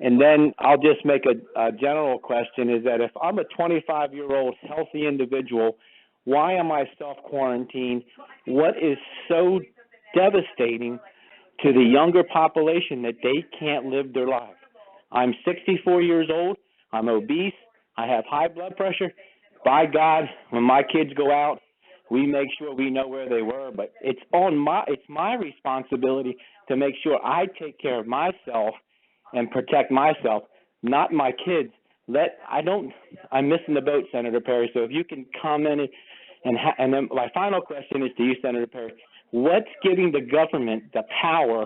And then I'll just make a general question, is that if I'm a 25-year-old healthy individual, why am I self-quarantined? What is so devastating to the younger population that they can't live their life? I'm 64 years old. I'm obese. I have high blood pressure. By God, when my kids go out, we make sure we know where they were. But it's my responsibility to make sure I take care of myself and protect myself, not my kids. I'm missing the boat, Senator Perry. So if you can comment, and then my final question is to you, Senator Perry. What's giving the government the power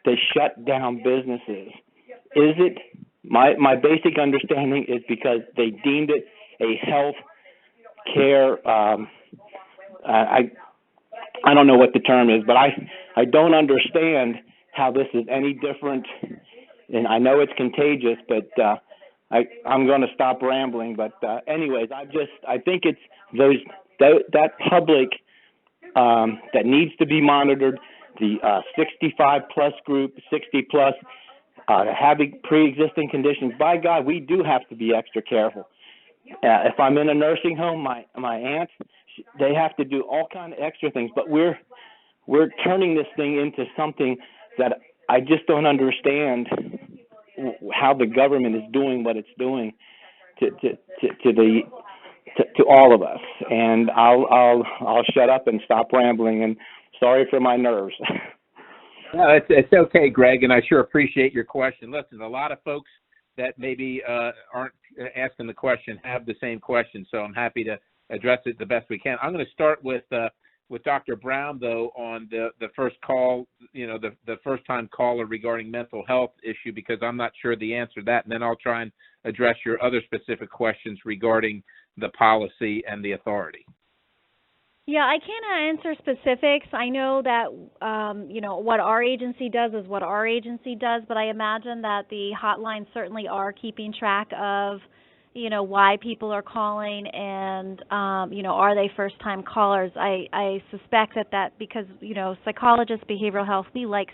to shut down businesses? Is it my basic understanding is because they deemed it a health care. I don't know what the term is, but I don't understand how this is any different. And I know it's contagious, but I'm going to stop rambling. But anyways, I think it's that public that needs to be monitored, the 65 plus group, 60 plus, having pre-existing conditions. By God, we do have to be extra careful. If I'm in a nursing home, my aunt, they have to do all kind of extra things. But we're turning this thing into something that I just don't understand how the government is doing what it's doing to all of us. And I'll shut up and stop rambling. And sorry for my nerves. No, it's okay, Greg, and I sure appreciate your question. Listen, a lot of folks that maybe aren't asking the question have the same question, so I'm happy to address it the best we can. I'm going to start with Dr. Brown, though, on the first call, the first-time caller regarding mental health issue, because I'm not sure the answer to that, and then I'll try and address your other specific questions regarding the policy and the authority. Yeah, I can't answer specifics. I know that, what our agency does is what our agency does, but I imagine that the hotlines certainly are keeping track of, why people are calling and, are they first-time callers. I suspect that because, psychologists, behavioral health, we like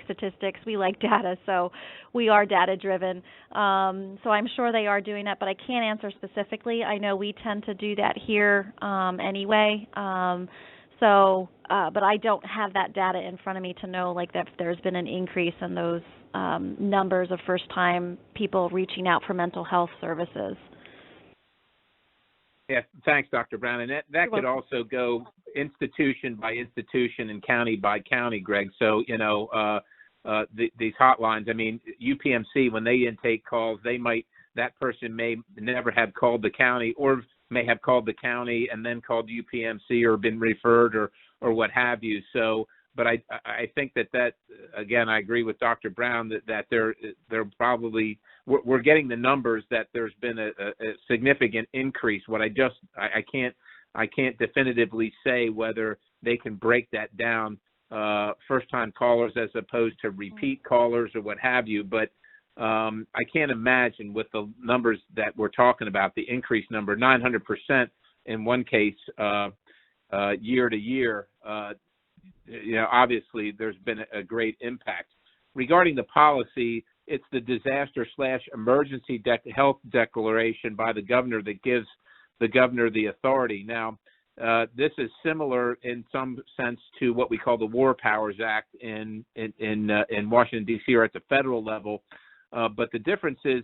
statistics, we like data, so we are data-driven. So I'm sure they are doing that, but I can't answer specifically. I know we tend to do that here anyway. But I don't have that data in front of me to know, that there's been an increase in those numbers of first-time people reaching out for mental health services. Yeah, thanks, Dr. Brown. And that could also go institution by institution and county by county, Greg. So, these hotlines, UPMC, when they intake calls, they might that person may never have called the county, or may have called the county and then called UPMC or been referred or what have you. So, but I think that again, I agree with Dr. Brown that they're probably, we're getting the numbers that there's been a significant increase. What I can't definitively say whether they can break that down, first-time callers as opposed to repeat callers or what have you. But I can't imagine with the numbers that we're talking about, the increased number, 900% in one case year to year. Obviously there's been a great impact. Regarding the policy, it's the disaster/emergency health declaration by the governor that gives the governor the authority. Now, this is similar in some sense to what we call the War Powers Act in Washington, D.C., or at the federal level. But the difference is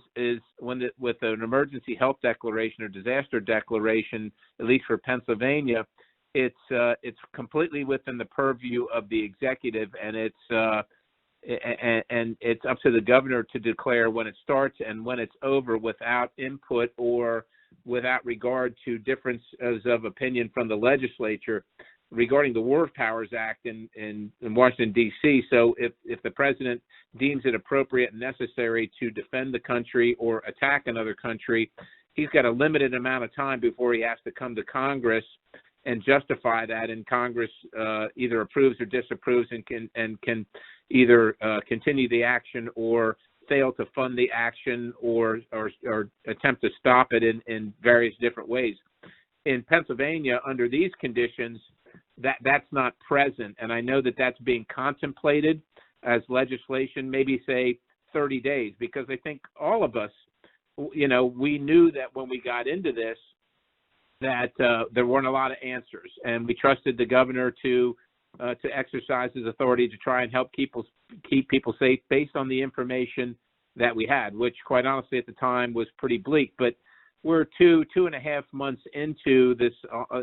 with an emergency health declaration or disaster declaration, at least for Pennsylvania, it's completely within the purview of the executive, and it's up to the governor to declare when it starts and when it's over, without input or without regard to differences of opinion from the legislature. Regarding the War Powers Act in Washington, D.C., so if the president deems it appropriate and necessary to defend the country or attack another country, he's got a limited amount of time before he has to come to Congress and justify that, and Congress either approves or disapproves and can either continue the action or fail to fund the action or attempt to stop it in various different ways. In Pennsylvania, under these conditions, that's not present, and I know that that's being contemplated as legislation, maybe say 30 days, because I think all of us, we knew that when we got into this, that there weren't a lot of answers, and we trusted the governor to exercise his authority to try and help keep people safe based on the information that we had, which quite honestly at the time was pretty bleak. But we're 2.5 months into this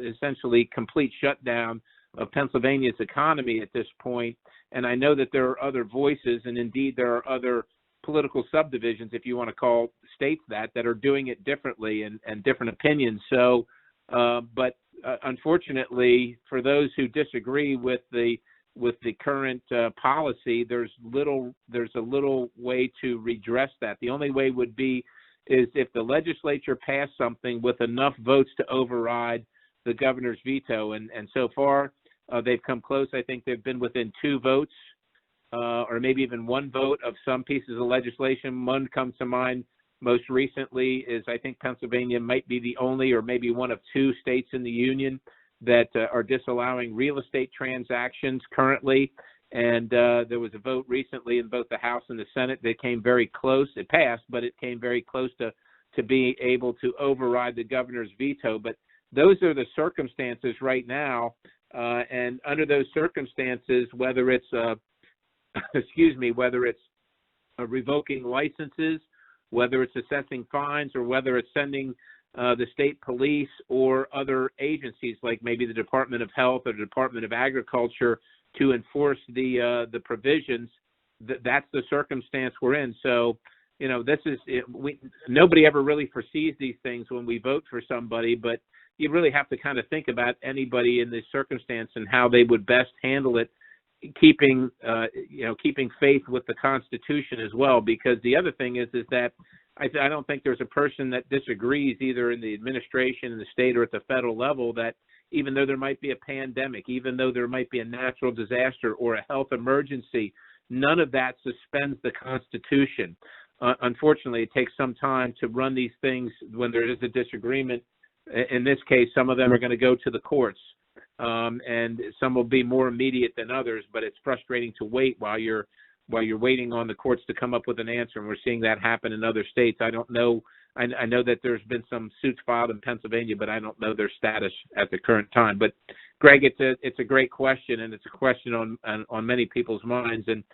essentially complete shutdown of Pennsylvania's economy at this point, and I know that there are other voices, and indeed there are other political subdivisions, if you want to call states that are doing it differently and different opinions. So, but unfortunately, for those who disagree with the current policy, there's a little way to redress that. The only way would be is if the legislature passed something with enough votes to override the governor's veto, and so far they've come close. I think they've been within 2 votes, or maybe even 1 vote of some pieces of legislation. One comes to mind most recently is I think Pennsylvania might be the only or maybe one of 2 states in the union that are disallowing real estate transactions currently. And there was a vote recently in both the House and the Senate that came very close. It passed, but it came very close to being able to override the governor's veto. But those are the circumstances right now. And under those circumstances, whether it's revoking licenses, whether it's assessing fines, or whether it's sending the state police or other agencies like maybe the Department of Health or the Department of Agriculture to enforce the provisions, that's the circumstance we're in. So, this is nobody ever really foresees these things when we vote for somebody, but you really have to kind of think about anybody in this circumstance and how they would best handle it, keeping faith with the Constitution as well. Because the other thing is that I don't think there's a person that disagrees either in the administration, in the state, or at the federal level that even though there might be a pandemic, even though there might be a natural disaster or a health emergency, none of that suspends the Constitution. Unfortunately, it takes some time to run these things when there is a disagreement. In this case, some of them are going to go to the courts, and some will be more immediate than others, but it's frustrating to wait while you're waiting on the courts to come up with an answer, and we're seeing that happen in other states. I don't know. I know that there's been some suits filed in Pennsylvania, but I don't know their status at the current time. But Greg, it's a great question, and it's a question on many people's minds, and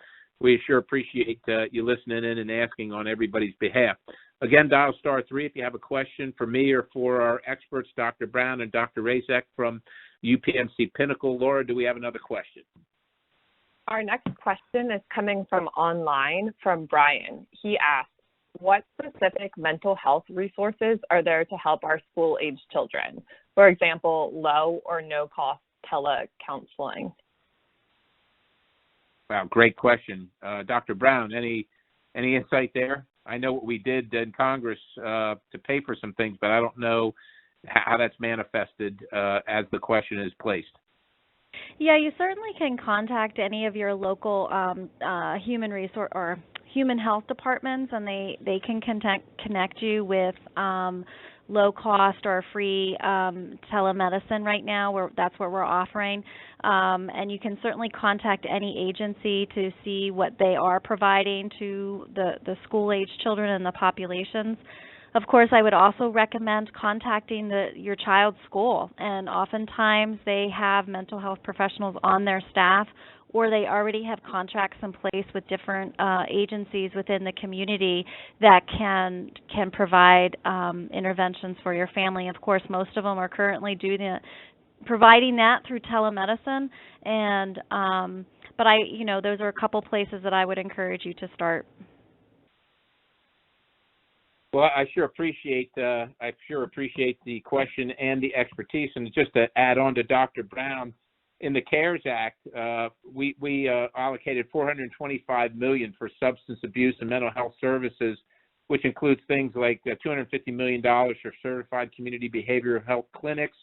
we sure appreciate you listening in and asking on everybody's behalf. Again, dial *3 if you have a question for me or for our experts, Dr. Brown and Dr. Razek from UPMC Pinnacle. Laura, do we have another question? Our next question is coming from online from Brian. He asks, what specific mental health resources are there to help our school-age children? For example, low or no-cost telecounseling. Wow, great question. Dr. Brown, any insight there? I know what we did in Congress to pay for some things, but I don't know how that's manifested as the question is placed. Yeah, you certainly can contact any of your local human resource or human health departments, and they can connect you with low cost or free telemedicine right now. That's what we're offering. And you can certainly contact any agency to see what they are providing to the school-age children and the populations. Of course, I would also recommend contacting your child's school, and oftentimes they have mental health professionals on their staff, or they already have contracts in place with different agencies within the community that can provide interventions for your family. Of course, most of them are currently providing that through telemedicine, and but those are a couple places that I would encourage you to start. Well, I sure appreciate the question and the expertise. And just to add on to Dr. Brown, in the CARES Act, we allocated $425 million for substance abuse and mental health services, which includes things like $250 million for certified community behavioral health clinics,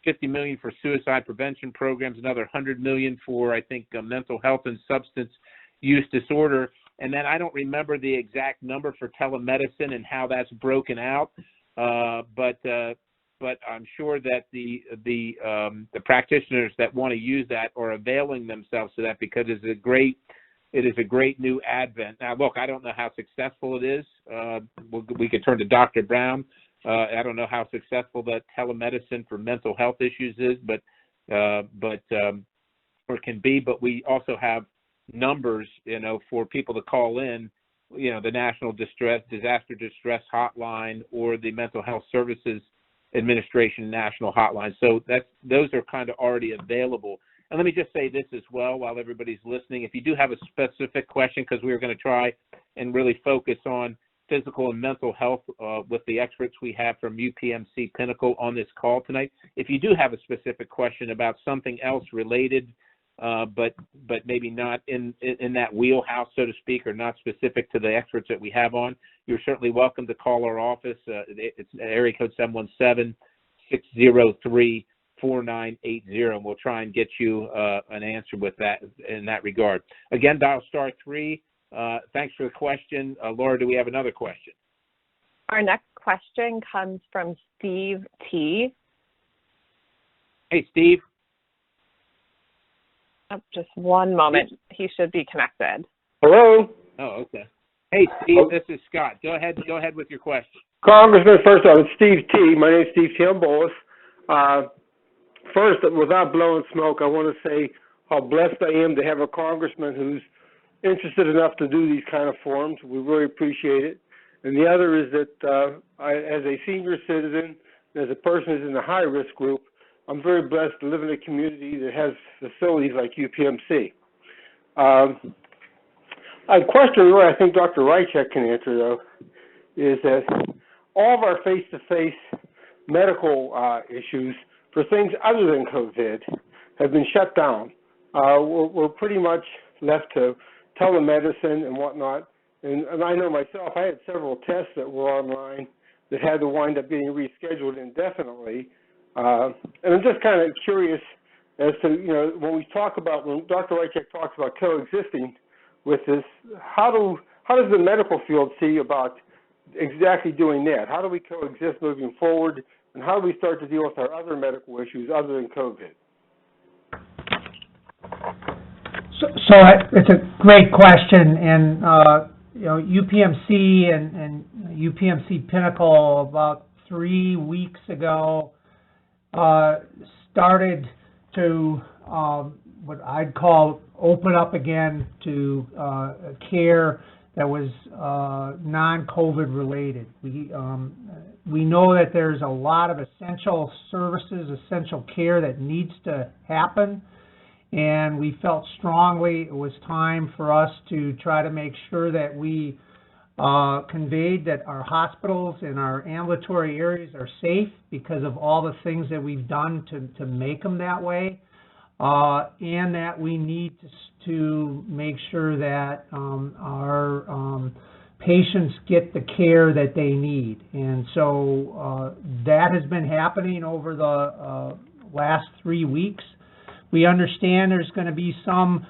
$50 million for suicide prevention programs, another $100 million for, I think, mental health and substance use disorder. And then I don't remember the exact number for telemedicine and how that's broken out, but I'm sure that the practitioners that want to use that are availing themselves to that, because it is a great new advent. Now, look, I don't know how successful it is. We could turn to Dr. Brown. I don't know how successful that telemedicine for mental health issues is, or it can be. But we also have numbers, for people to call in, the National Disaster Distress Hotline or the Mental Health Services Administration National Hotline. So those are kind of already available. And let me just say this as well while everybody's listening. If you do have a specific question, because we are going to try and really focus on physical and mental health with the experts we have from UPMC Pinnacle on this call tonight. If you do have a specific question about something else related, but maybe not in that wheelhouse, so to speak, or not specific to the experts that we have on, you're certainly welcome to call our office. It's area code 717-603-4980, and we'll try and get you an answer with that in that regard. Again, dial *3. Thanks for the question. Laura, do we have another question? Our next question comes from Steve T. Hey, Steve. Oh, just one moment. He should be connected. Hello? Oh, okay. Hey, Steve, this is Scott. Go ahead with your question. Congressman, first off, it's Steve T. My name is Steve T. I'm Bolus. First, without blowing smoke, I want to say how blessed I am to have a congressman who's interested enough to do these kind of forums. We really appreciate it. And the other is that as a senior citizen, as a person who's in the high-risk group, I'm very blessed to live in a community that has facilities like UPMC. A question really I think Dr. Rychek can answer, though, is that all of our face-to-face medical issues for things other than COVID have been shut down. We're pretty much left to telemedicine and whatnot. And I know myself, I had several tests that were online that had to wind up being rescheduled indefinitely. And I'm just kind of curious as to, when Dr. Rychek talks about coexisting with this, how does the medical field see about exactly doing that? How do we coexist moving forward, and how do we start to deal with our other medical issues other than COVID? So it's a great question, and UPMC and UPMC Pinnacle about 3 weeks ago started to what I'd call open up again to care that was non-COVID related. We know that there's a lot of essential services, essential care that needs to happen, and we felt strongly it was time for us to try to make sure that we conveyed that our hospitals and our ambulatory areas are safe because of all the things that we've done to make them that way, and that we need to make sure that our patients get the care that they need. And so that has been happening over the last 3 weeks. We understand there's going to be some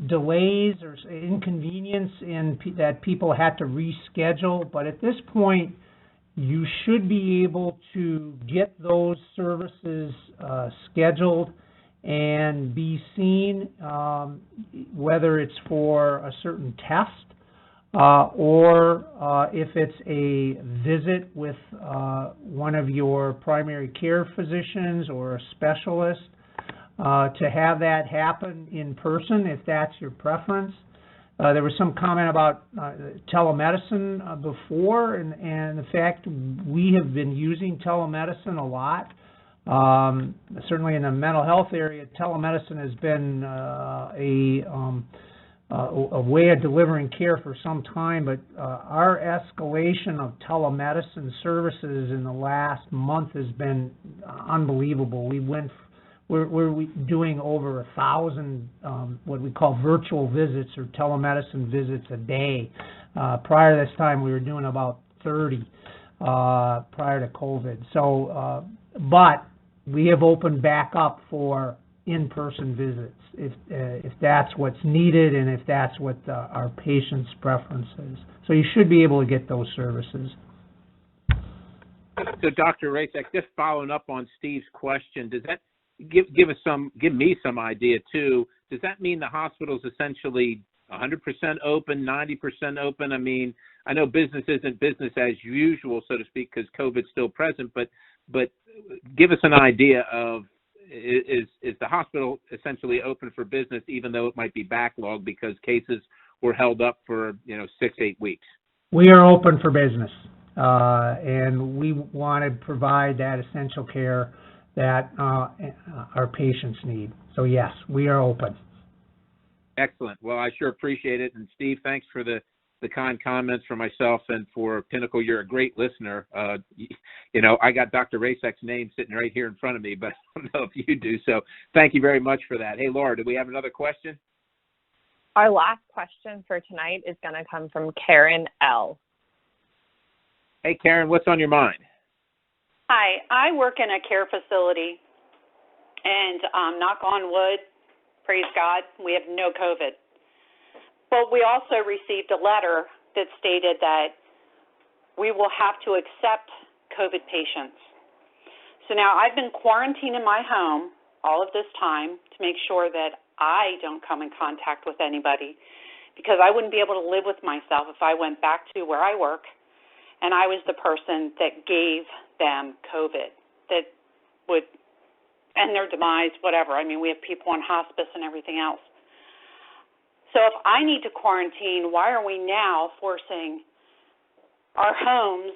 delays or inconvenience in that people had to reschedule, but at this point, you should be able to get those services scheduled and be seen, whether it's for a certain test or if it's a visit with one of your primary care physicians or a specialist, to have that happen in person if that's your preference. There was some comment about telemedicine before, and the fact we have been using telemedicine a lot. Certainly in the mental health area, telemedicine has been a way of delivering care for some time, but our escalation of telemedicine services in the last month has been unbelievable. We're doing over 1,000 what we call virtual visits or telemedicine visits a day. Prior to this time, we were doing about 30 prior to COVID. So, but we have opened back up for in-person visits if that's what's needed and if that's what our patients' preference is. So you should be able to get those services. So, Dr. Rasek, just following up on Steve's question, does that give me some idea too? Does that mean the hospital's essentially 100% open, 90% open? I mean, I know business isn't business as usual, so to speak, because COVID's still present, but give us an idea of is the hospital essentially open for business, even though it might be backlogged because cases were held up for 6-8 weeks? We are open for business, and we want to provide that essential care that our patients need. So yes, we are open. Excellent. Well, I sure appreciate it. And Steve, thanks for the kind comments for myself and for Pinnacle. You're a great listener. I got Dr. Rasek's name sitting right here in front of me, but I don't know if you do. So thank you very much for that. Hey, Laura, do we have another question? Our last question for tonight is going to come from Karen L. Hey, Karen, what's on your mind? Hi, I work in a care facility, and knock on wood, praise God, we have no COVID. But we also received a letter that stated that we will have to accept COVID patients. So now I've been quarantined in my home all of this time to make sure that I don't come in contact with anybody, because I wouldn't be able to live with myself if I went back to where I work and I was the person that gave them COVID, that would end their demise, whatever. I mean, we have people on hospice and everything else. So if I need to quarantine, why are we now forcing our homes,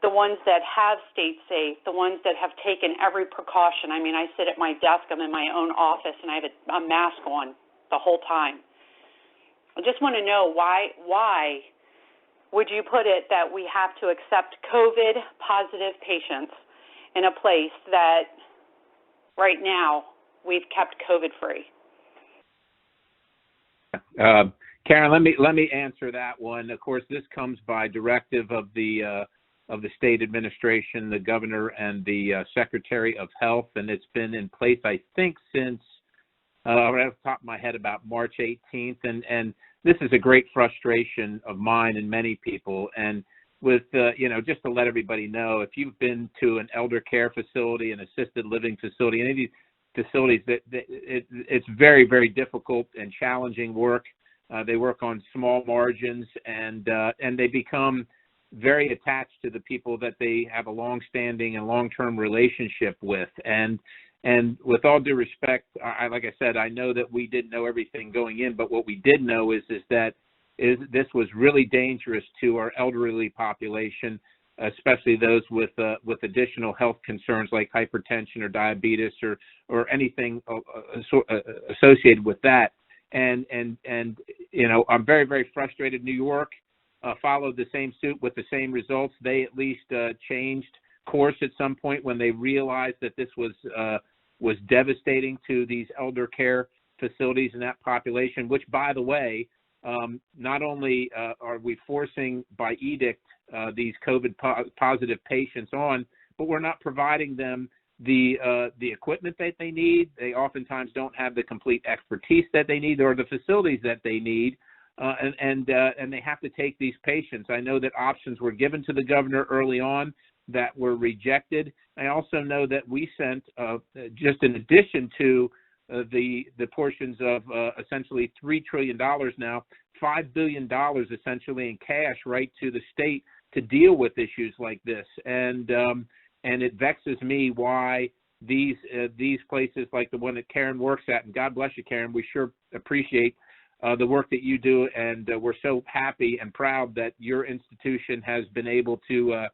the ones that have stayed safe, the ones that have taken every precaution? I mean, I sit at my desk, I'm in my own office, and I have a mask on the whole time. I just want to know why would you put it that we have to accept COVID-positive patients in a place that right now we've kept COVID-free? Karen, let me answer that one. Of course, this comes by directive of the state administration, the governor, and the Secretary of Health, and it's been in place, I think, since right off the top of my head, about March 18th, and this is a great frustration of mine and many people. And with, just to let everybody know, if you've been to an elder care facility, an assisted living facility, any of these facilities, it's very, very difficult and challenging work. They work on small margins, and they become very attached to the people that they have a long-standing and long-term relationship with. And with all due respect, like I said, I know that we didn't know everything going in, but what we did know is that this was really dangerous to our elderly population, especially those with additional health concerns like hypertension or diabetes or anything associated with that. And I'm very, very frustrated. New York followed the same suit with the same results. They at least changed course at some point when they realized that this was devastating to these elder care facilities and that population, which, by the way, not only are we forcing by edict these COVID positive patients on, but we're not providing them the equipment that they need. They oftentimes don't have the complete expertise that they need or the facilities that they need, and they have to take these patients. I know that options were given to the governor early on that were rejected. I also know that we sent, just in addition to the portions of essentially $3 trillion now, $5 billion essentially in cash right to the state to deal with issues like this. And it vexes me why these places like the one that Karen works at, and God bless you, Karen, we sure appreciate the work that you do, and we're so happy and proud that your institution has been able to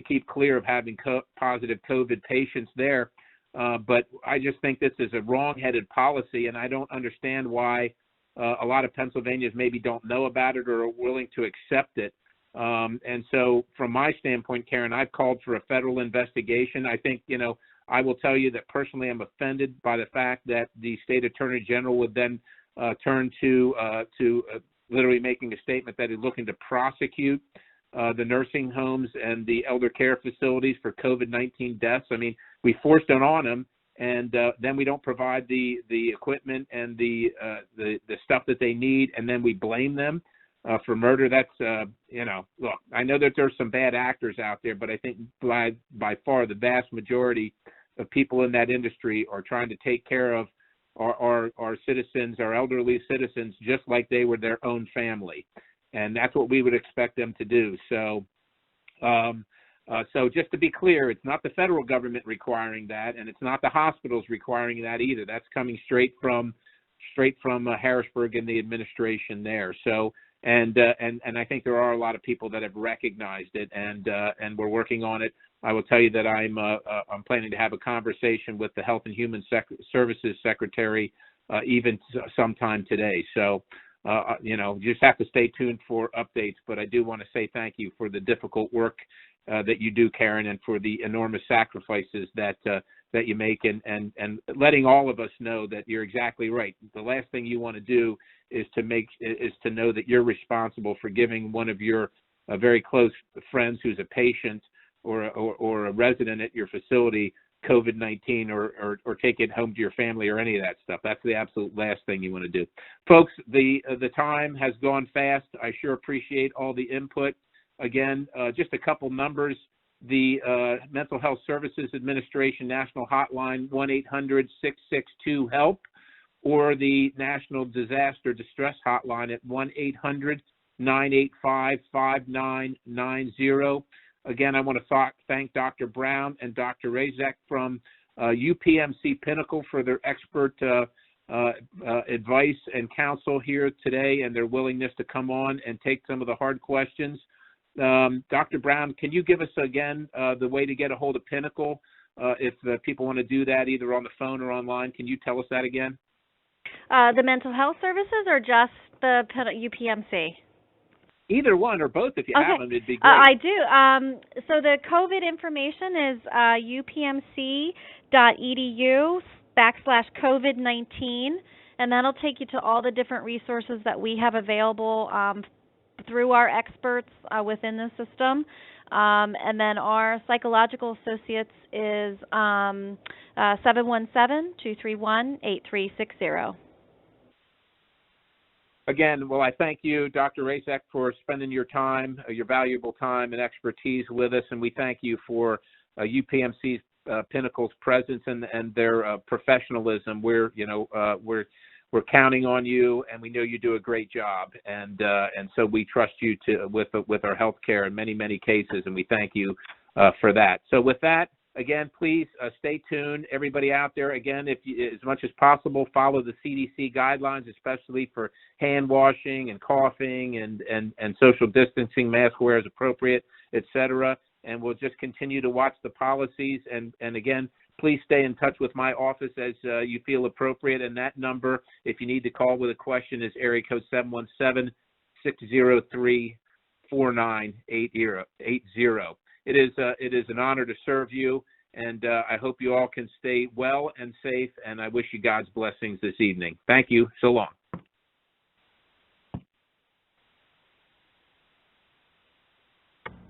keep clear of having positive COVID patients there. But I just think this is a wrong-headed policy, and I don't understand why a lot of Pennsylvanians maybe don't know about it or are willing to accept it. And so from my standpoint, Karen, I've called for a federal investigation. I think, I will tell you that personally I'm offended by the fact that the state attorney general would then turn to literally making a statement that he's looking to prosecute the nursing homes and the elder care facilities for COVID-19 deaths. I mean, we forced it on them, and then we don't provide the equipment and the stuff that they need, and then we blame them for murder. That's, look, I know that there's some bad actors out there, but I think by far the vast majority of people in that industry are trying to take care of our citizens, our elderly citizens, just like they were their own family. And that's what we would expect them to do. So, so just to be clear, it's not the federal government requiring that, and it's not the hospitals requiring that either. That's coming straight from Harrisburg and the administration there. So, and I think there are a lot of people that have recognized it, and we're working on it. I will tell you that I'm planning to have a conversation with the Health and Human Services Secretary even sometime today. So. Just have to stay tuned for updates, but I do want to say thank you for the difficult work that you do, Karen, and for the enormous sacrifices that you make, and letting all of us know that you're exactly right. The last thing you want to do is to know that you're responsible for giving one of your very close friends who's a patient or a resident at your facility COVID-19 or take it home to your family or any of that stuff. That's the absolute last thing you want to do. Folks, the time has gone fast. I sure appreciate all the input. Again, just a couple numbers. The Mental Health Services Administration National Hotline, 1-800-662-HELP, or the National Disaster Distress Hotline at 1-800-985-5990. Again, I want to thank Dr. Brown and Dr. Razek from UPMC Pinnacle for their expert advice and counsel here today, and their willingness to come on and take some of the hard questions. Dr. Brown, can you give us again the way to get a hold of Pinnacle if people want to do that either on the phone or online? Can you tell us that again? The mental health services or just the UPMC? Either one or both, if you have them, it'd be great. I do. So the COVID information is upmc.edu/COVID-19, and that'll take you to all the different resources that we have available through our experts within the system. And then our psychological associates is 717-231-8360. Again, well, I thank you, Dr. Razek, for spending your time, your valuable time and expertise with us, and we thank you for UPMC's Pinnacle's presence and their professionalism. We're counting on you, and we know you do a great job, and so we trust you with our health care in many cases, and we thank you for that. So with that, again, please stay tuned. Everybody out there, again, if you, as much as possible, follow the CDC guidelines, especially for hand washing and coughing and social distancing, mask wear as appropriate, etc. And we'll just continue to watch the policies. And again, please stay in touch with my office as you feel appropriate. And that number, if you need to call with a question, is area code It is an honor to serve you, and I hope you all can stay well and safe, and I wish you God's blessings this evening. Thank you. So long.